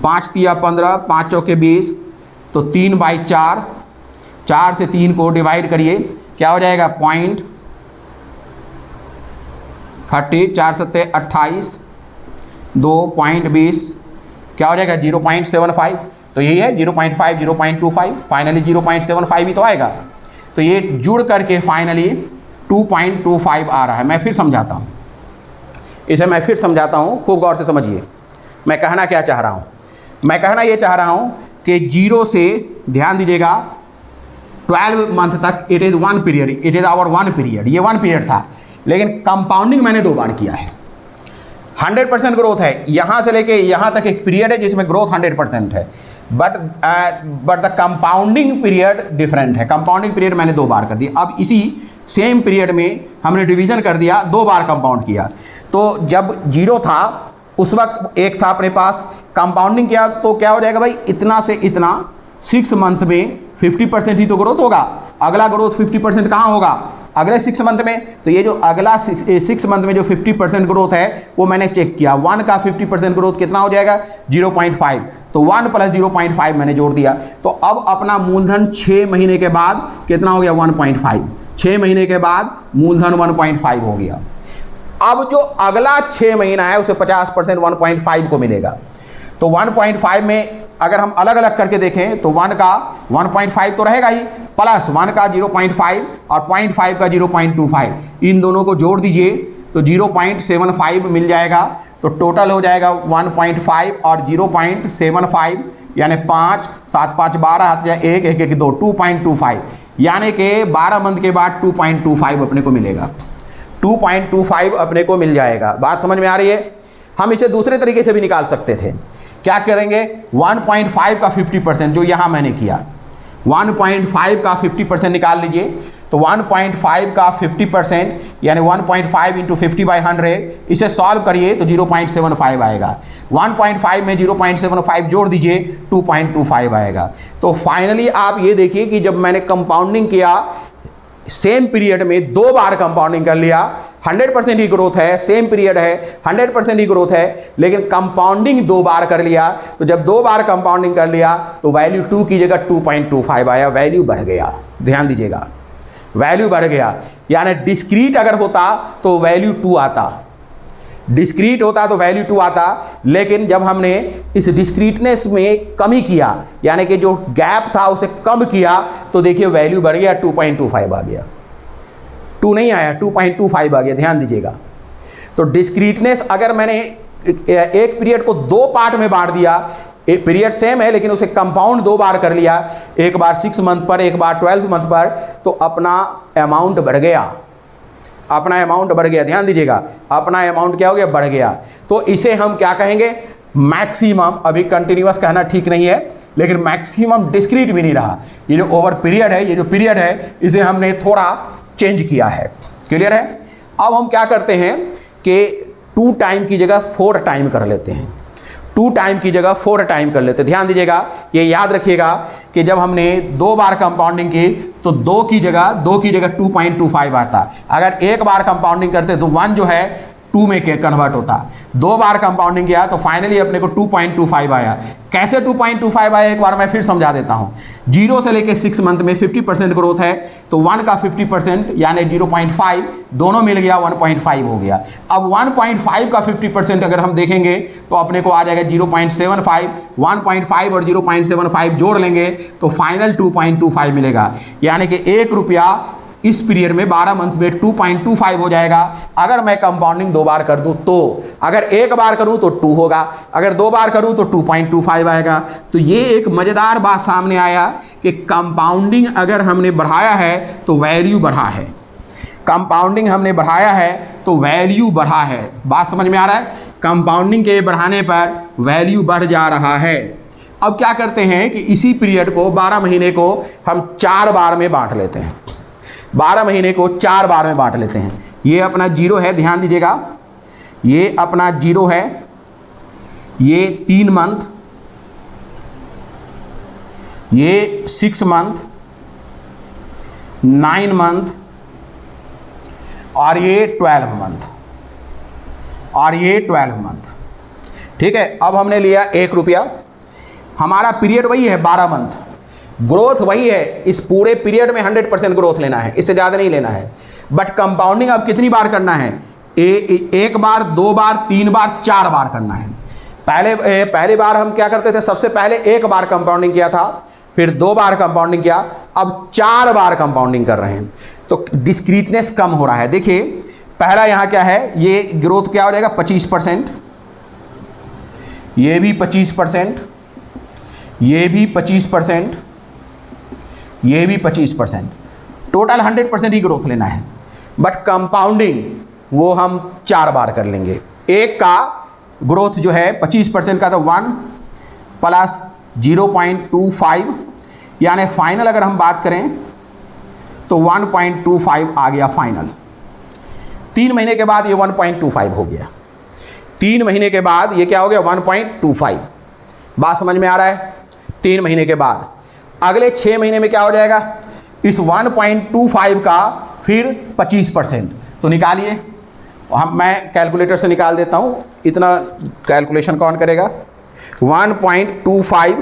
5 तिया 15, 5 चौके 20, तो 3/4, 4 से 3 को डिवाइड करिए, क्या हो जाएगा 0.30, 4 सत्ते 28, 2.20 क्या हो जाएगा 0.75, तो यही है 0.5, 0.25, फाइनली 0.75 ही तो आएगा। तो ये जुड़ करके फाइनली 2.25 आ रहा है। मैं फिर समझाता हूँ इसे, मैं फिर समझाता हूँ, खूब गौर से समझिए मैं कहना क्या चाह रहा हूँ। मैं कहना ये चाह रहा हूँ कि 0 से, ध्यान दीजिएगा, 12 मंथ तक it is 1 period, it is our 1 period, ये 1 पीरियड था, लेकिन कंपाउंडिंग मैंने 2 बार किया है। 100% ग्रोथ है, यहाँ से लेके यहाँ तक एक पीरियड है जिसमें ग्रोथ 100% है, but the compounding period different है। कंपाउंडिंग पीरियड मैंने 2 बार कर दिया। अब इसी सेम पीरियड में हमने डिवीजन कर दिया, 2 बार कंपाउंड किया। तो जब 0 था उस वक्त एक था अपने पास, कंपाउंडिंग किया तो क्या हो जाएगा भाई, इतना से इतना 6 मंथ में 50% ही तो ग्रोथ होगा। अगला ग्रोथ 50% कहाँ होगा, अगले 6 मंथ में। तो ये जो अगला 6 मंथ में जो 50% ग्रोथ है वो मैंने चेक किया, 1 का 50% ग्रोथ कितना हो जाएगा 0.5, तो 1 + 0.5 मैंने जोड़ दिया। तो अब अपना मूलधन 6 महीने के बाद कितना हो गया 1.5, 6 महीने के बाद मूलधन 1.5 हो गया। अब जो अगला 6 महीना है उसे 50% 1.5 को मिलेगा। तो 1.5 में अगर हम अलग अलग करके देखें तो 1 का 1.5 तो रहेगा ही, प्लस 1 का 0.5 और 0.5 का 0.25, इन दोनों को जोड़ दीजिए तो 0.75 मिल जाएगा। तो टोटल हो जाएगा 1.5 और 0.75, यानी 5, 7, 5, 12, हाथ या 1, 1, 1, 2, 2.25, यानी कि 12 मंथ के बाद 2.25 अपने को मिलेगा, 2.25 अपने को मिल जाएगा। बात समझ में आ रही है। हम इसे दूसरे तरीके से भी निकाल सकते थे। क्या करेंगे, 1.5 का 50%, जो यहाँ मैंने किया, 1.5 का 50% निकाल लीजिए। तो 1.5 का 50% यानी 1.5 × 50/100, इसे सॉल्व करिए तो 0.75 आएगा। 1.5 में 0.75 जोड़ दीजिए 2.25 आएगा। तो फाइनली आप ये देखिए कि जब मैंने कंपाउंडिंग किया, सेम पीरियड में 2 बार कंपाउंडिंग कर लिया, 100% ही ग्रोथ है, सेम पीरियड है, 100% ही ग्रोथ है, लेकिन कंपाउंडिंग 2 बार कर लिया। तो जब 2 बार कंपाउंडिंग कर लिया तो वैल्यू 2 की जगह 2.25 आया, वैल्यू बढ़ गया। ध्यान दीजिएगा, वैल्यू बढ़ गया। यानी डिस्क्रीट अगर होता तो वैल्यू 2 आता, डिस्क्रीट होता तो वैल्यू 2 आता, लेकिन जब हमने इस डिस्क्रीटनेस में कमी किया, यानी कि जो गैप था उसे कम किया, तो देखिए वैल्यू बढ़ गया, 2.25 आ गया, 2 नहीं आया, 2.25 आ गया, ध्यान दीजिएगा। तो डिस्क्रीटनेस अगर मैंने एक पीरियड को 2 पार्ट में बांट दिया, एक पीरियड सेम है लेकिन उसे कंपाउंड 2 बार कर लिया, एक बार 6 मंथ पर, एक बार 12 मंथ पर, तो अपना अमाउंट बढ़ गया, अपना अमाउंट बढ़ गया। ध्यान दीजिएगा, अपना अमाउंट क्या हो गया, बढ़ गया। तो इसे हम क्या कहेंगे, मैक्सिमम। अभी कंटिन्यूअस कहना ठीक नहीं है, लेकिन मैक्सिमम डिस्क्रीट भी नहीं रहा। ये जो ओवर पीरियड है, ये जो पीरियड है, इसे हमने थोड़ा चेंज किया है। क्लियर है? अब हम क्या करते हैं कि 2 टाइम की जगह 4 टाइम कर लेते हैं, 2 टाइम की जगह 4 टाइम कर लेते हैं। ध्यान दीजिएगा, ये याद रखिएगा कि जब हमने 2 बार कंपाउंडिंग की तो 2 की जगह 2.25 आता। अगर एक बार कंपाउंडिंग करते तो 1 जो है 2 में कन्वर्ट होता। 2 बार कंपाउंडिंग किया तो फाइनली अपने को 2.25 आया। कैसे 2.25 आया, एक बार मैं फिर समझा देता हूँ। 0 से लेके 6 मंथ में 50% ग्रोथ है, तो 1 का 50% यानी 0.5 दोनों मिल गया, 1.5 हो गया। अब 1.5 का 50% अगर हम देखेंगे तो अपने को आ जाएगा 0.75। 1.5 और 0.75 जोड़ लेंगे तो फाइनल 2.25 मिलेगा। यानी कि 1 रुपया इस पीरियड में 12 मंथ में 2.25 हो जाएगा। अगर मैं कंपाउंडिंग 2 बार कर दूं तो, अगर एक बार करूं तो 2 होगा, अगर 2 बार करूं तो 2.25 आएगा। तो ये एक मजेदार बात सामने आया कि कंपाउंडिंग अगर हमने बढ़ाया है तो वैल्यू बढ़ा है, कंपाउंडिंग हमने बढ़ाया है तो वैल्यू बढ़ा है। बात समझ में आ रहा है? कंपाउंडिंग के बढ़ाने पर वैल्यू बढ़ जा रहा है। अब क्या करते हैं कि इसी पीरियड को 12 महीने को हम 4 बार में बांट लेते हैं, 12 महीने को 4 बार में बांट लेते हैं। ये अपना 0 है, ध्यान दीजिएगा, ये अपना 0 है, ये 3 मंथ, ये 6 मंथ, 9 मंथ और ये 12 मंथ, और ये 12 मंथ। ठीक है, अब हमने लिया 1 रुपया, हमारा पीरियड वही है 12 मंथ, ग्रोथ वही है, इस पूरे पीरियड में 100% ग्रोथ लेना है, इससे ज़्यादा नहीं लेना है। बट कंपाउंडिंग अब कितनी बार करना है, 1 बार, 2 बार, 3 बार, 4 बार करना है। पहले बार हम क्या करते थे, सबसे पहले 1 बार कंपाउंडिंग किया था, फिर 2 बार कंपाउंडिंग किया, अब 4 बार कंपाउंडिंग कर रहे हैं। तो डिस्क्रीटनेस कम हो रहा है। देखिए पहला यहाँ क्या है, ये ग्रोथ क्या हो जाएगा 25%, ये भी 25%, ये भी 25%, ये भी 25%, टोटल 100% ही ग्रोथ लेना है। बट कंपाउंडिंग वो हम 4 बार कर लेंगे। एक का ग्रोथ जो है 25% का, तो 1 प्लस 0.25, यानी फाइनल अगर हम बात करें तो 1.25 आ गया फाइनल। 3 महीने के बाद ये 1.25 हो गया, 3 महीने के बाद ये क्या हो गया 1.25। बात समझ में आ रहा है? 3 महीने के बाद अगले 6 महीने में क्या हो जाएगा, इस 1.25 का फिर 25%। तो निकालिए, मैं कैलकुलेटर से निकाल देता हूँ, इतना कैलकुलेशन कौन करेगा। 1.25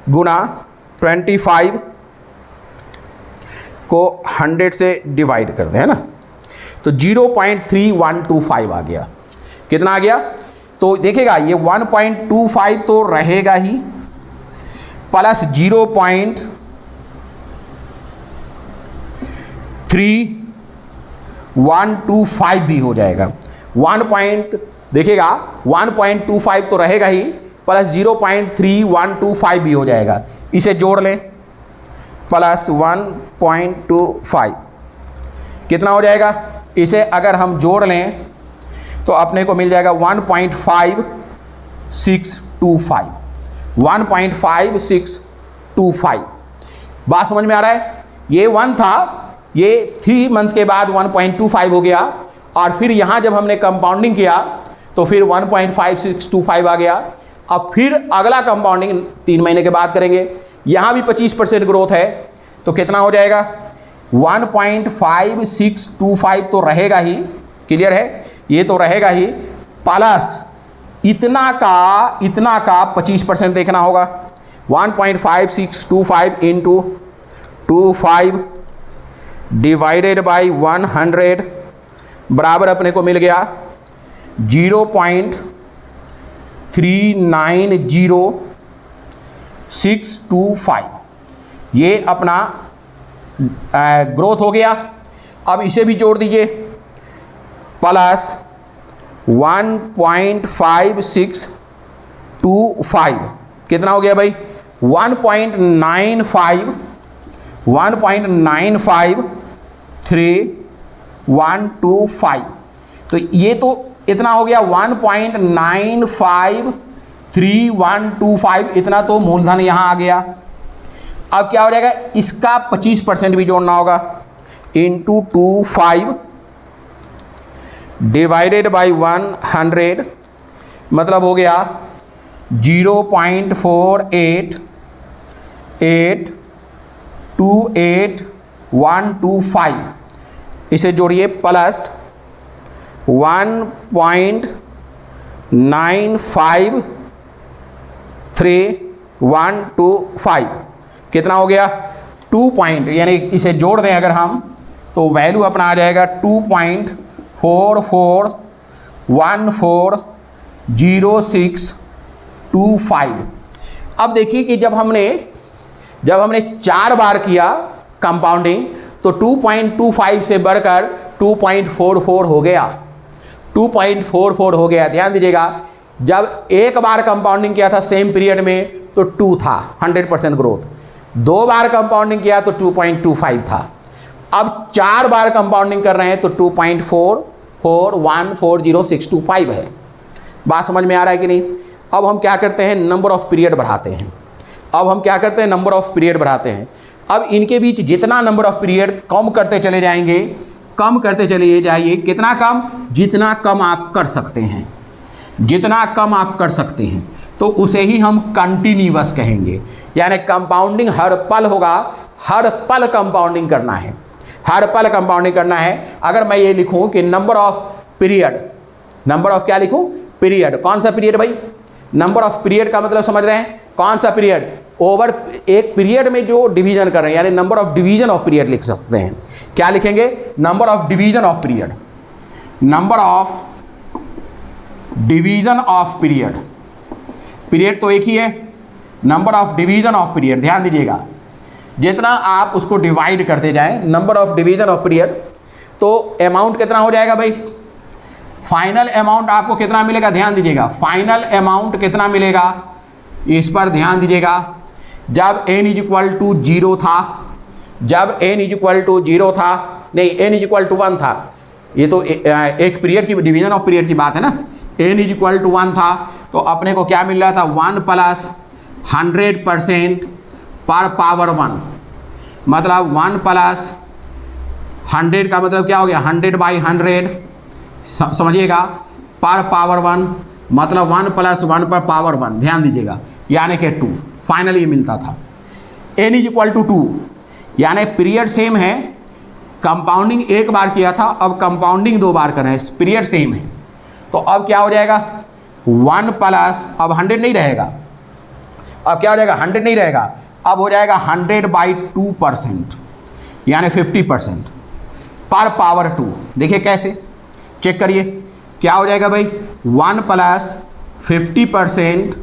गुना 25 को 100 से डिवाइड कर दें, है ना, तो 0.3125 आ गया। कितना आ गया? तो देखिएगा ये 1.25 तो रहेगा ही, प्लस 0.3125 भी हो जाएगा। देखिएगा 1.25 तो रहेगा ही, प्लस 0.3125 भी हो जाएगा। इसे जोड़ लें, प्लस 1.25 कितना हो जाएगा, इसे अगर हम जोड़ लें तो अपने को मिल जाएगा 1.5625, 1.5625। बात समझ में आ रहा है? ये 1 था, ये 3 मंथ के बाद 1.25 हो गया, और फिर यहाँ जब हमने कंपाउंडिंग किया तो फिर 1.5625 आ गया। अब फिर अगला कंपाउंडिंग 3 महीने के बाद करेंगे, यहाँ भी 25% ग्रोथ है, तो कितना हो जाएगा 1.5625 तो रहेगा ही, क्लियर है, ये तो रहेगा ही, प्लस इतना का 25% देखना होगा। 1.5625 इंटू 25 डिवाइडेड बाई 100 बराबर अपने को मिल गया 0.390625। ये अपना ग्रोथ हो गया। अब इसे भी जोड़ दीजिए, प्लस 1.5625 कितना हो गया भाई 1.953125। तो ये तो इतना हो गया 1.953125, इतना तो मूलधन यहाँ आ गया। अब क्या हो जाएगा, इसका 25% भी जोड़ना होगा, इंटू 25 डिवाइडेड बाई 100, मतलब हो गया 0.48828125। इसे जोड़िए, प्लस 1.953125 कितना हो गया 2 पॉइंट, यानी इसे जोड़ दें अगर हम तो वैल्यू अपना आ जाएगा 2.44140625। अब देखिए कि जब हमने 4 बार किया कंपाउंडिंग तो 2.25 से बढ़कर 2.44 हो गया, 2.44 हो गया। ध्यान दीजिएगा, जब एक बार कंपाउंडिंग किया था सेम पीरियड में तो 2 था 100% ग्रोथ, 2 बार कंपाउंडिंग किया तो 2.25 था, अब 4 बार कंपाउंडिंग कर रहे हैं तो 2.44140625 है। बात समझ में आ रहा है कि नहीं। अब हम क्या करते हैं, नंबर ऑफ पीरियड बढ़ाते हैं। अब इनके बीच जितना नंबर ऑफ पीरियड कम करते चले जाइए, कितना कम, जितना कम आप कर सकते हैं तो उसे ही हम कंटिन्यूअस कहेंगे। यानी कंपाउंडिंग हर पल होगा, हर पल कंपाउंडिंग करना है, अगर मैं ये लिखूं कि नंबर ऑफ क्या लिखूं, पीरियड, कौन सा पीरियड भाई, नंबर ऑफ पीरियड का मतलब समझ रहे हैं, कौन सा पीरियड, ओवर एक पीरियड में जो डिवीजन कर रहे हैं, यानी number of division of period लिख सकते हैं। क्या लिखेंगे, number of division of period, period तो एक ही है, number of division of period. ध्यान दीजिएगा, जितना आप उसको डिवाइड करते जाएं number of division of period, तो अमाउंट कितना हो जाएगा भाई, फाइनल अमाउंट आपको कितना मिलेगा। ध्यान दीजिएगा, फाइनल अमाउंट कितना मिलेगा, इस पर ध्यान दीजिएगा। जब n = 0 था, नहीं n = 1 था, ये तो एक पीरियड की डिवीजन ऑफ पीरियड की बात है ना, n = 1 था तो अपने को क्या मिल रहा था 1 + 100% पर पावर 1, मतलब 1 + 100 का मतलब क्या हो गया 100/100, समझिएगा, पर पावर 1 मतलब 1 + 1 पर पावर 1। ध्यान दीजिएगा, यानी कि 2 फाइनली मिलता था। n = 2, यानी पीरियड सेम है, कंपाउंडिंग एक बार किया था, अब कंपाउंडिंग 2 बार कर रहे हैं, पीरियड सेम है, तो अब क्या हो जाएगा 1 + अब 100 नहीं रहेगा, अब क्या हो जाएगा 100 नहीं रहेगा, अब हो जाएगा 100/2%, यानी 50% पर पावर 2। देखिए कैसे, चेक करिए क्या हो जाएगा भाई, 1 + 50%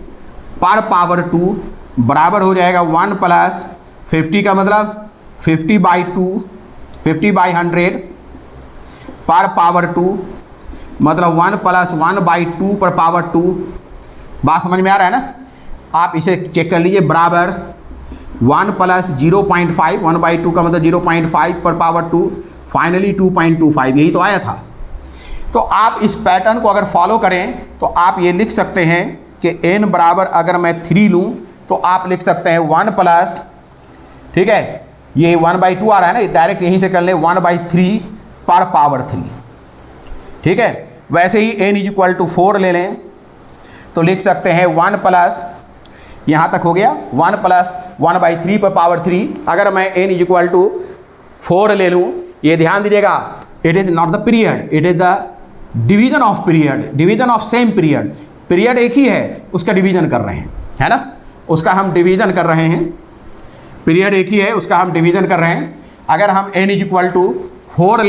पर पावर 2 बराबर हो जाएगा 1 + 50 का मतलब 50/2, 50/100 पर पावर 2, मतलब 1 + 1/2 पर पावर 2। बात समझ में आ रहा है ना। आप इसे चेक कर लीजिए, बराबर 1 + 0.5, 1/2 का मतलब 0.5 पर पावर 2, फाइनली 2.25, यही तो आया था। तो आप इस पैटर्न को अगर फॉलो करें तो आप ये लिख सकते हैं कि n बराबर, अगर मैं 3 लूँ तो आप लिख सकते हैं 1 +, ठीक है, ये 1/2 आ रहा है ना, डायरेक्ट यहीं से कर लें 1/3 पर पावर 3, ठीक है। वैसे ही n = 4 ले लें तो लिख सकते हैं 1 +, यहाँ तक हो गया 1 + 1/3 पर पावर 3। अगर मैं n = 4 ले लूँ, ये ध्यान दीजिएगा, it is not the period, it is the division of period, division of same period, period एक ही है, उसका डिवीजन कर रहे हैं, है ना, उसका हम डिवीजन कर रहे हैं, पीरियड एक ही है, उसका हम डिवीजन कर रहे हैं। अगर हम n = 4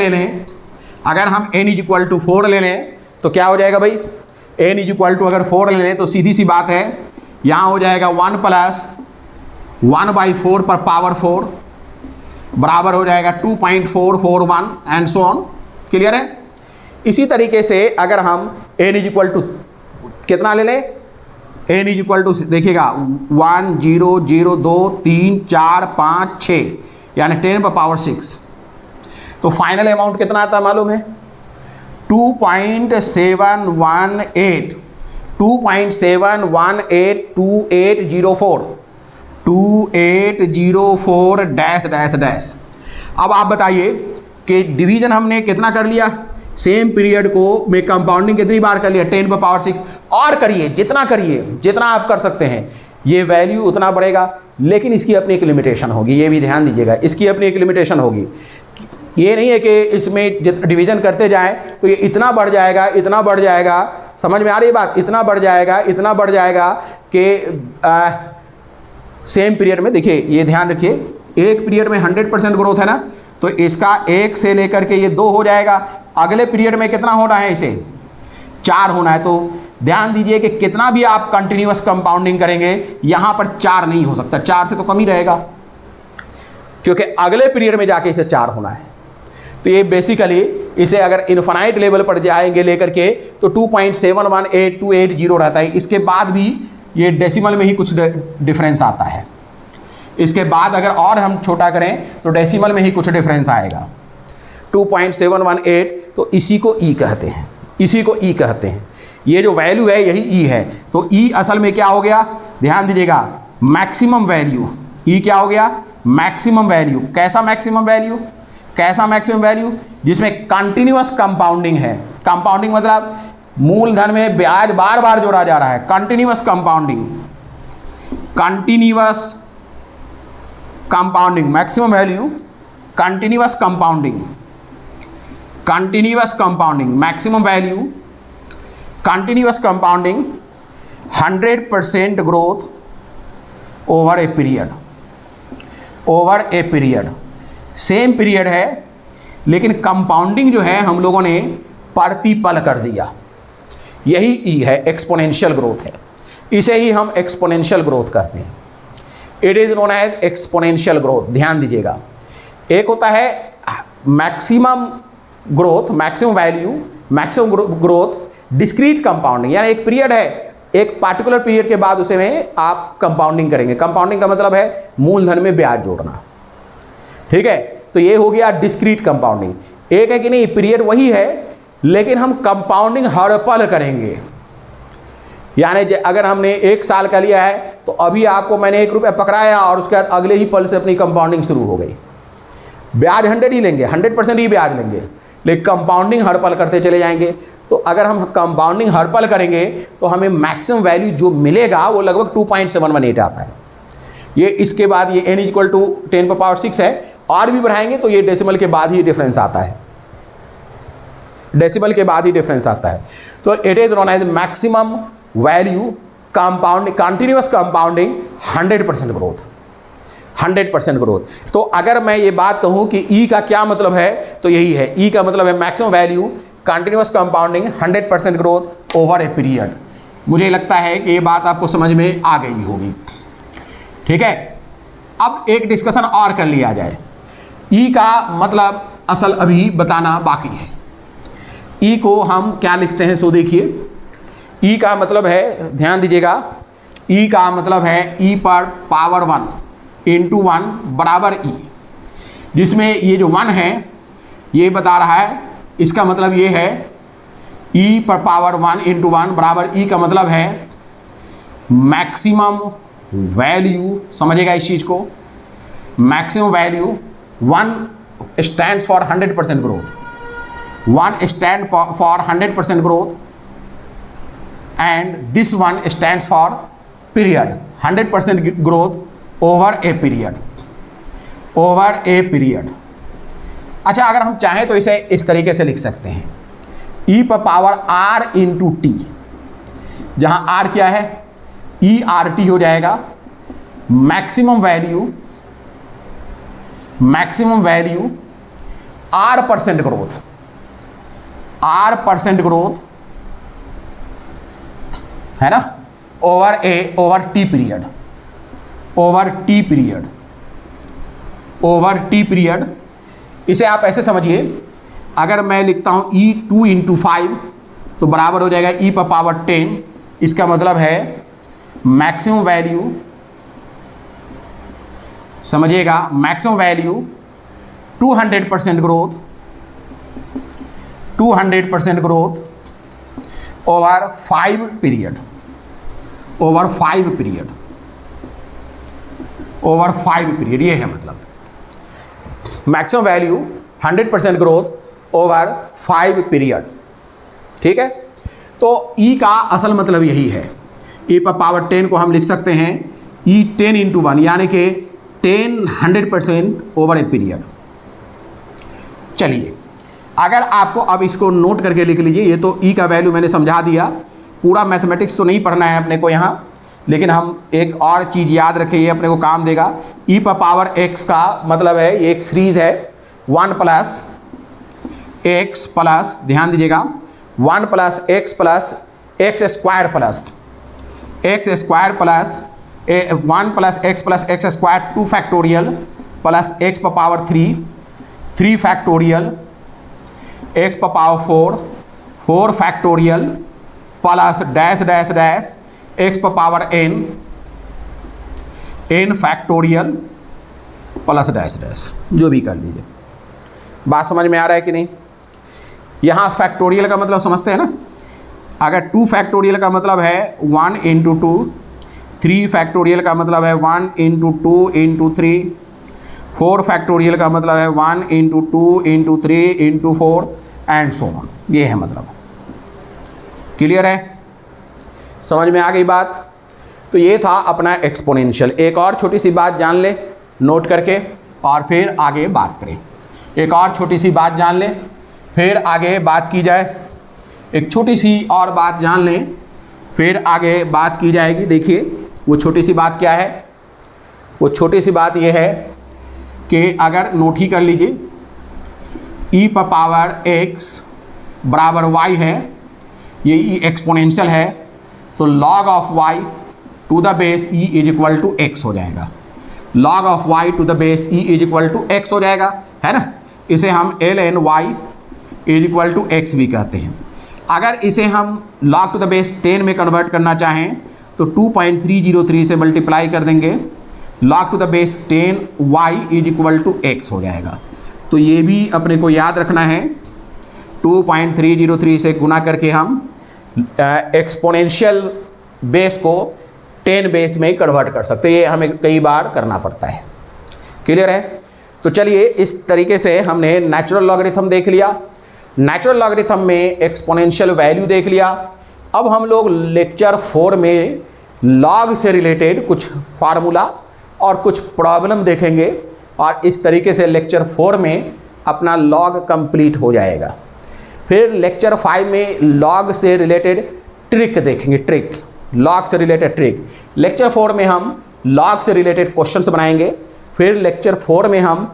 ले लें, तो क्या हो जाएगा भाई, n = अगर 4 ले लें तो सीधी सी बात है, यहाँ हो जाएगा 1 + 1/4 पर पावर 4, बराबर हो जाएगा 2.441 एंड सो ऑन। क्लियर है। इसी तरीके से अगर हम n इज इक्वल टू कितना ले लें, n इज इक्वल टू देखिएगा 1 0 0 2 3 4 5 6 यानी 10 पर पावर 6, तो फाइनल अमाउंट कितना आता है मालूम है 2.7182804 डैश डैश डैश। अब आप बताइए कि डिवीजन हमने कितना कर लिया, सेम पीरियड को में कंपाउंडिंग कितनी बार कर लिया 10 पर पावर 6, और करिए जितना आप कर सकते हैं, ये वैल्यू उतना बढ़ेगा, लेकिन इसकी अपनी एक लिमिटेशन होगी, ये भी ध्यान दीजिएगा, इसकी अपनी एक लिमिटेशन होगी। ये नहीं है कि इसमें डिवीजन करते जाएं तो ये इतना बढ़ जाएगा, समझ में आ रही है बात, इतना बढ़ जाएगा कि सेम पीरियड में, देखिए ये ध्यान रखिए, एक पीरियड में 100% ग्रोथ है ना, तो इसका 1 से लेकर के ये 2 हो जाएगा, अगले पीरियड में कितना होना है, इसे 4 होना है। तो ध्यान दीजिए कि कितना भी आप कंटिन्यूअस कंपाउंडिंग करेंगे यहाँ पर 4 नहीं हो सकता, 4 से तो कम ही रहेगा, क्योंकि अगले पीरियड में जाके इसे 4 होना है। तो ये बेसिकली इसे अगर इन्फिनाइट लेवल पर जाएंगे लेकर के तो 2.718280 रहता है, इसके बाद भी ये डेसिमल में ही कुछ डिफरेंस आता है, इसके बाद अगर और हम छोटा करें तो डेसिमल में ही कुछ डिफरेंस आएगा 2.718, तो इसी को ई कहते हैं, ये जो वैल्यू है यही ई है। तो ई असल में क्या हो गया, ध्यान दीजिएगा, मैक्सिमम वैल्यू, ई क्या हो गया, मैक्सिमम वैल्यू। कैसा मैक्सिमम वैल्यू, जिसमें कंटिन्यूअस कंपाउंडिंग है। कंपाउंडिंग मतलब मूलधन में ब्याज बार बार जोड़ा जा रहा है, continuous compounding maximum value, continuous compounding maximum value, continuous compounding, 100% growth over a period, same period है, लेकिन कंपाउंडिंग जो है हम लोगों ने प्रतिपल कर दिया, यही ई है, एक्सपोनेंशियल ग्रोथ है, इसे ही हम एक्सपोनेंशियल ग्रोथ कहते हैं। It is known as exponential growth. ध्यान दीजिएगा, एक होता है maximum growth, maximum value, maximum growth discrete compounding, यानी एक पीरियड है, एक पार्टिकुलर पीरियड के बाद उसे में आप कंपाउंडिंग करेंगे। कंपाउंडिंग का मतलब है मूलधन में ब्याज जोड़ना, ठीक है। तो ये हो गया डिस्क्रीट कंपाउंडिंग। एक है कि नहीं, पीरियड वही है लेकिन हम कंपाउंडिंग हर पल करेंगे, यानी अगर हमने 1 साल का लिया है तो अभी आपको मैंने 1 रुपया पकड़ाया और उसके बाद अगले ही पल से अपनी कंपाउंडिंग शुरू हो गई, ब्याज 100 ही लेंगे, 100% ही ब्याज लेंगे, लेकिन कंपाउंडिंग हर पल करते चले जाएंगे। तो अगर हम कंपाउंडिंग हर पल करेंगे तो हमें मैक्सिमम वैल्यू जो मिलेगा वो लगभग 2.718 आता है। ये इसके बाद ये n इक्वल टू 10 पर पावर 6 है, और भी बढ़ाएंगे तो ये डेसिमल के बाद ही डिफरेंस आता है, तो it is known as maximum value compound continuous compounding 100% growth. तो अगर मैं ये बात कहूं कि ई का क्या मतलब है, तो यही है, ई का मतलब है maximum value continuous compounding 100% growth over a period. मुझे लगता है कि ये बात आपको समझ में आ गई होगी, ठीक है। अब एक डिस्कशन और कर लिया जाए, ई का मतलब असल अभी बताना बाकी है। ई को हम क्या लिखते हैं सो देखिए, ई का मतलब है, ध्यान दीजिएगा, ई का मतलब है ई पर पावर 1 इंटू 1 बराबर ई, जिसमें ये जो 1 है ये बता रहा है, इसका मतलब ये है ई पर पावर 1 इंटू 1 बराबर ई का मतलब है मैक्सिमम वैल्यू, समझिएगा इस चीज को, maximum value 1 stands for 100% growth, 1 stand for 100% growth and this one stands for period, 100% growth over a period। अच्छा, अगर हम चाहें तो इसे इस तरीके से लिख सकते हैं, e पर पावर r इंटू टी, जहां r क्या है, ERT हो जाएगा, मैक्सिमम वैल्यू r% ग्रोथ है ना, over T period, over T period. इसे आप ऐसे समझिए, अगर मैं लिखता हूँ E2 × 5 तो बराबर हो जाएगा e पर पावर 10। इसका मतलब है मैक्सिमम वैल्यू, समझिएगा, maximum value 200% growth, 200% growth over 5 period, over 5 period, over 5 period, ये है मतलब maximum value 100% growth over 5 period. ठीक है, तो E का असल मतलब यही है। e पर पावर 10 को हम लिख सकते हैं E10 × 1, यानी कि 100% ओवर ए पीरियड। चलिए, अगर आपको अब इसको नोट करके लिख लीजिए। ये तो E का वैल्यू मैंने समझा दिया, पूरा मैथमेटिक्स तो नहीं पढ़ना है अपने को यहाँ, लेकिन हम एक और चीज़ याद रखें, ये अपने को काम देगा। e पर पावर x का मतलब है, ये एक सीरीज है 1 + x प्लस, ध्यान दीजिएगा, 1 + x plus x² plus x² plus 1 + x plus x² 2 factorial plus x पर पावर 3 फैक्टोरियल, x पर power 4 factorial plus dash dash dash x पर power n factorial plus dash dash, जो भी कर लीजिए। बात समझ में आ रहा है कि नहीं? यहाँ फैक्टोरियल का मतलब समझते हैं ना। अगर 2 फैक्टोरियल का मतलब है 1 × 2, 3 फैक्टोरियल का मतलब है 1 × 2 × 3, 4 फैक्टोरियल का मतलब है 1 × 2 × 3 × 4 एंड सो ऑन। ये है मतलब। क्लियर है? समझ में आ गई बात? तो ये था अपना एक्सपोनेंशियल। एक और छोटी सी बात जान ले नोट करके, और फिर आगे बात करें। एक और छोटी सी बात जान लें, फिर आगे बात की जाए। एक छोटी सी और बात जान लें, फिर आगे बात की जाएगी। देखिए वो छोटी सी बात क्या है? वो छोटी सी बात ये है कि अगर नोट ही कर लीजिए, e पर पावर x बराबर y है, ये e एक्सपोनेंशियल है, तो log of y to the base e = x हो जाएगा। log of y to the base e = x हो जाएगा, है ना। इसे हम ln y = x भी कहते हैं। अगर इसे हम log टू द बेस 10 में कन्वर्ट करना चाहें तो 2.303 से मल्टीप्लाई कर देंगे, log to the base 10 y = x हो जाएगा। तो ये भी अपने को याद रखना है, 2.303 से गुना करके हम एक्सपोनेंशियल बेस को 10 बेस में कन्वर्ट कर सकते हैं। ये हमें कई बार करना पड़ता है। क्लियर है? तो चलिए, इस तरीके से हमने नेचुरल लॉगरिथम देख लिया, नेचुरल लॉगरिथम में एक्सपोनेंशियल वैल्यू देख लिया। अब हम लोग लेक्चर 4 में लॉग से रिलेटेड कुछ फार्मूला और कुछ प्रॉब्लम देखेंगे, और इस तरीके से लेक्चर 4 में अपना लॉग कंप्लीट हो जाएगा। फिर लेक्चर 5 में लॉग से रिलेटेड ट्रिक देखेंगे, ट्रिक, लॉग से रिलेटेड ट्रिक। लेक्चर 4 में हम लॉग से रिलेटेड क्वेश्चंस बनाएंगे, फिर लेक्चर 4 में हम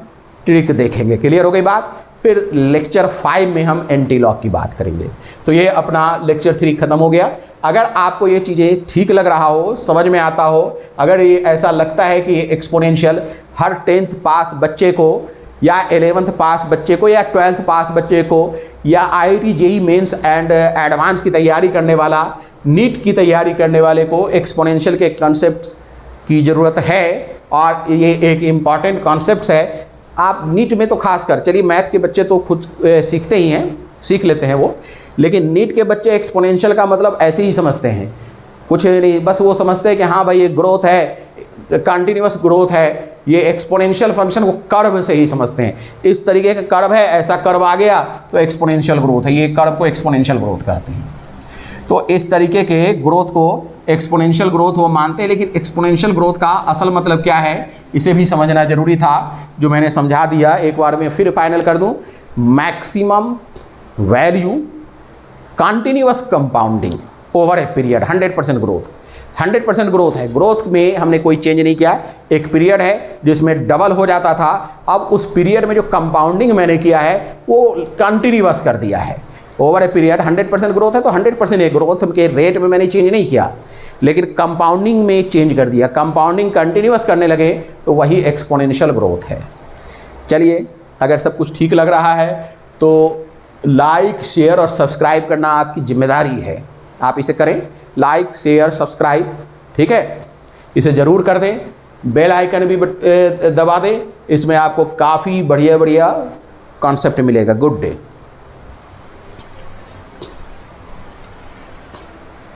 ट्रिक देखेंगे। क्लियर हो गई बात? फिर लेक्चर 5 में हम एंटी लॉग की बात करेंगे। तो ये अपना लेक्चर 3 खत्म हो गया। अगर आपको ये चीज़ें ठीक लग रहा हो, समझ में आता हो, अगर ये ऐसा लगता है कि एक्सपोनेंशियल हर 10th पास बच्चे को, या 11th पास बच्चे को, या 12th पास बच्चे को, या IIT JEE mains and advance की तैयारी करने वाला, नीट की तैयारी करने वाले को एक्सपोनेंशियल के कॉन्सेप्ट्स की ज़रूरत है, और ये एक इम्पॉर्टेंट कॉन्सेप्ट है। आप नीट में तो खासकर, चलिए मैथ के बच्चे तो खुद सीखते ही हैं, सीख लेते हैं वो, लेकिन नीट के बच्चे एक्सपोनेंशियल का मतलब ऐसे ही समझते हैं, कुछ नहीं, बस वो समझते हैं कि हाँ भाई ये ग्रोथ है, कंटिन्यूअस ग्रोथ है। ये एक्सपोनेंशियल फंक्शन को कर्व से ही समझते हैं। इस तरीके का कर्व है, ऐसा कर्व आ गया तो एक्सपोनेंशियल ग्रोथ है, ये कर्व को एक्सपोनेंशियल ग्रोथ कहते हैं। तो इस तरीके के ग्रोथ को एक्सपोनेंशियल ग्रोथ वो मानते हैं, लेकिन एक्सपोनेंशियल ग्रोथ का असल मतलब क्या है इसे भी समझना जरूरी था, जो मैंने समझा दिया। एक बार मैं फिर फाइनल कर दूं, maximum value continuous compounding over a period, 100% growth, 100% growth है। ग्रोथ में हमने कोई चेंज नहीं किया। एक पीरियड है जिसमें डबल हो जाता था, अब उस पीरियड में जो कंपाउंडिंग मैंने किया है वो कंटिन्यूअस कर दिया है। ओवर ए पीरियड 100% ग्रोथ है, तो 100% ये ग्रोथ के रेट में मैंने चेंज नहीं किया, लेकिन कंपाउंडिंग में चेंज कर दिया। कंपाउंडिंग कंटिन्यूअस करने लगे तो वही एक्सपोनेंशियल ग्रोथ है। चलिए, अगर सब कुछ ठीक लग रहा है तो लाइक, शेयर और सब्सक्राइब करना आपकी जिम्मेदारी है। आप इसे करें, लाइक, शेयर, सब्सक्राइब, ठीक है, इसे ज़रूर कर दें। बेल आइकन भी दबा दें, इसमें आपको काफ़ी बढ़िया बढ़िया कॉन्सेप्ट मिलेगा। Good day.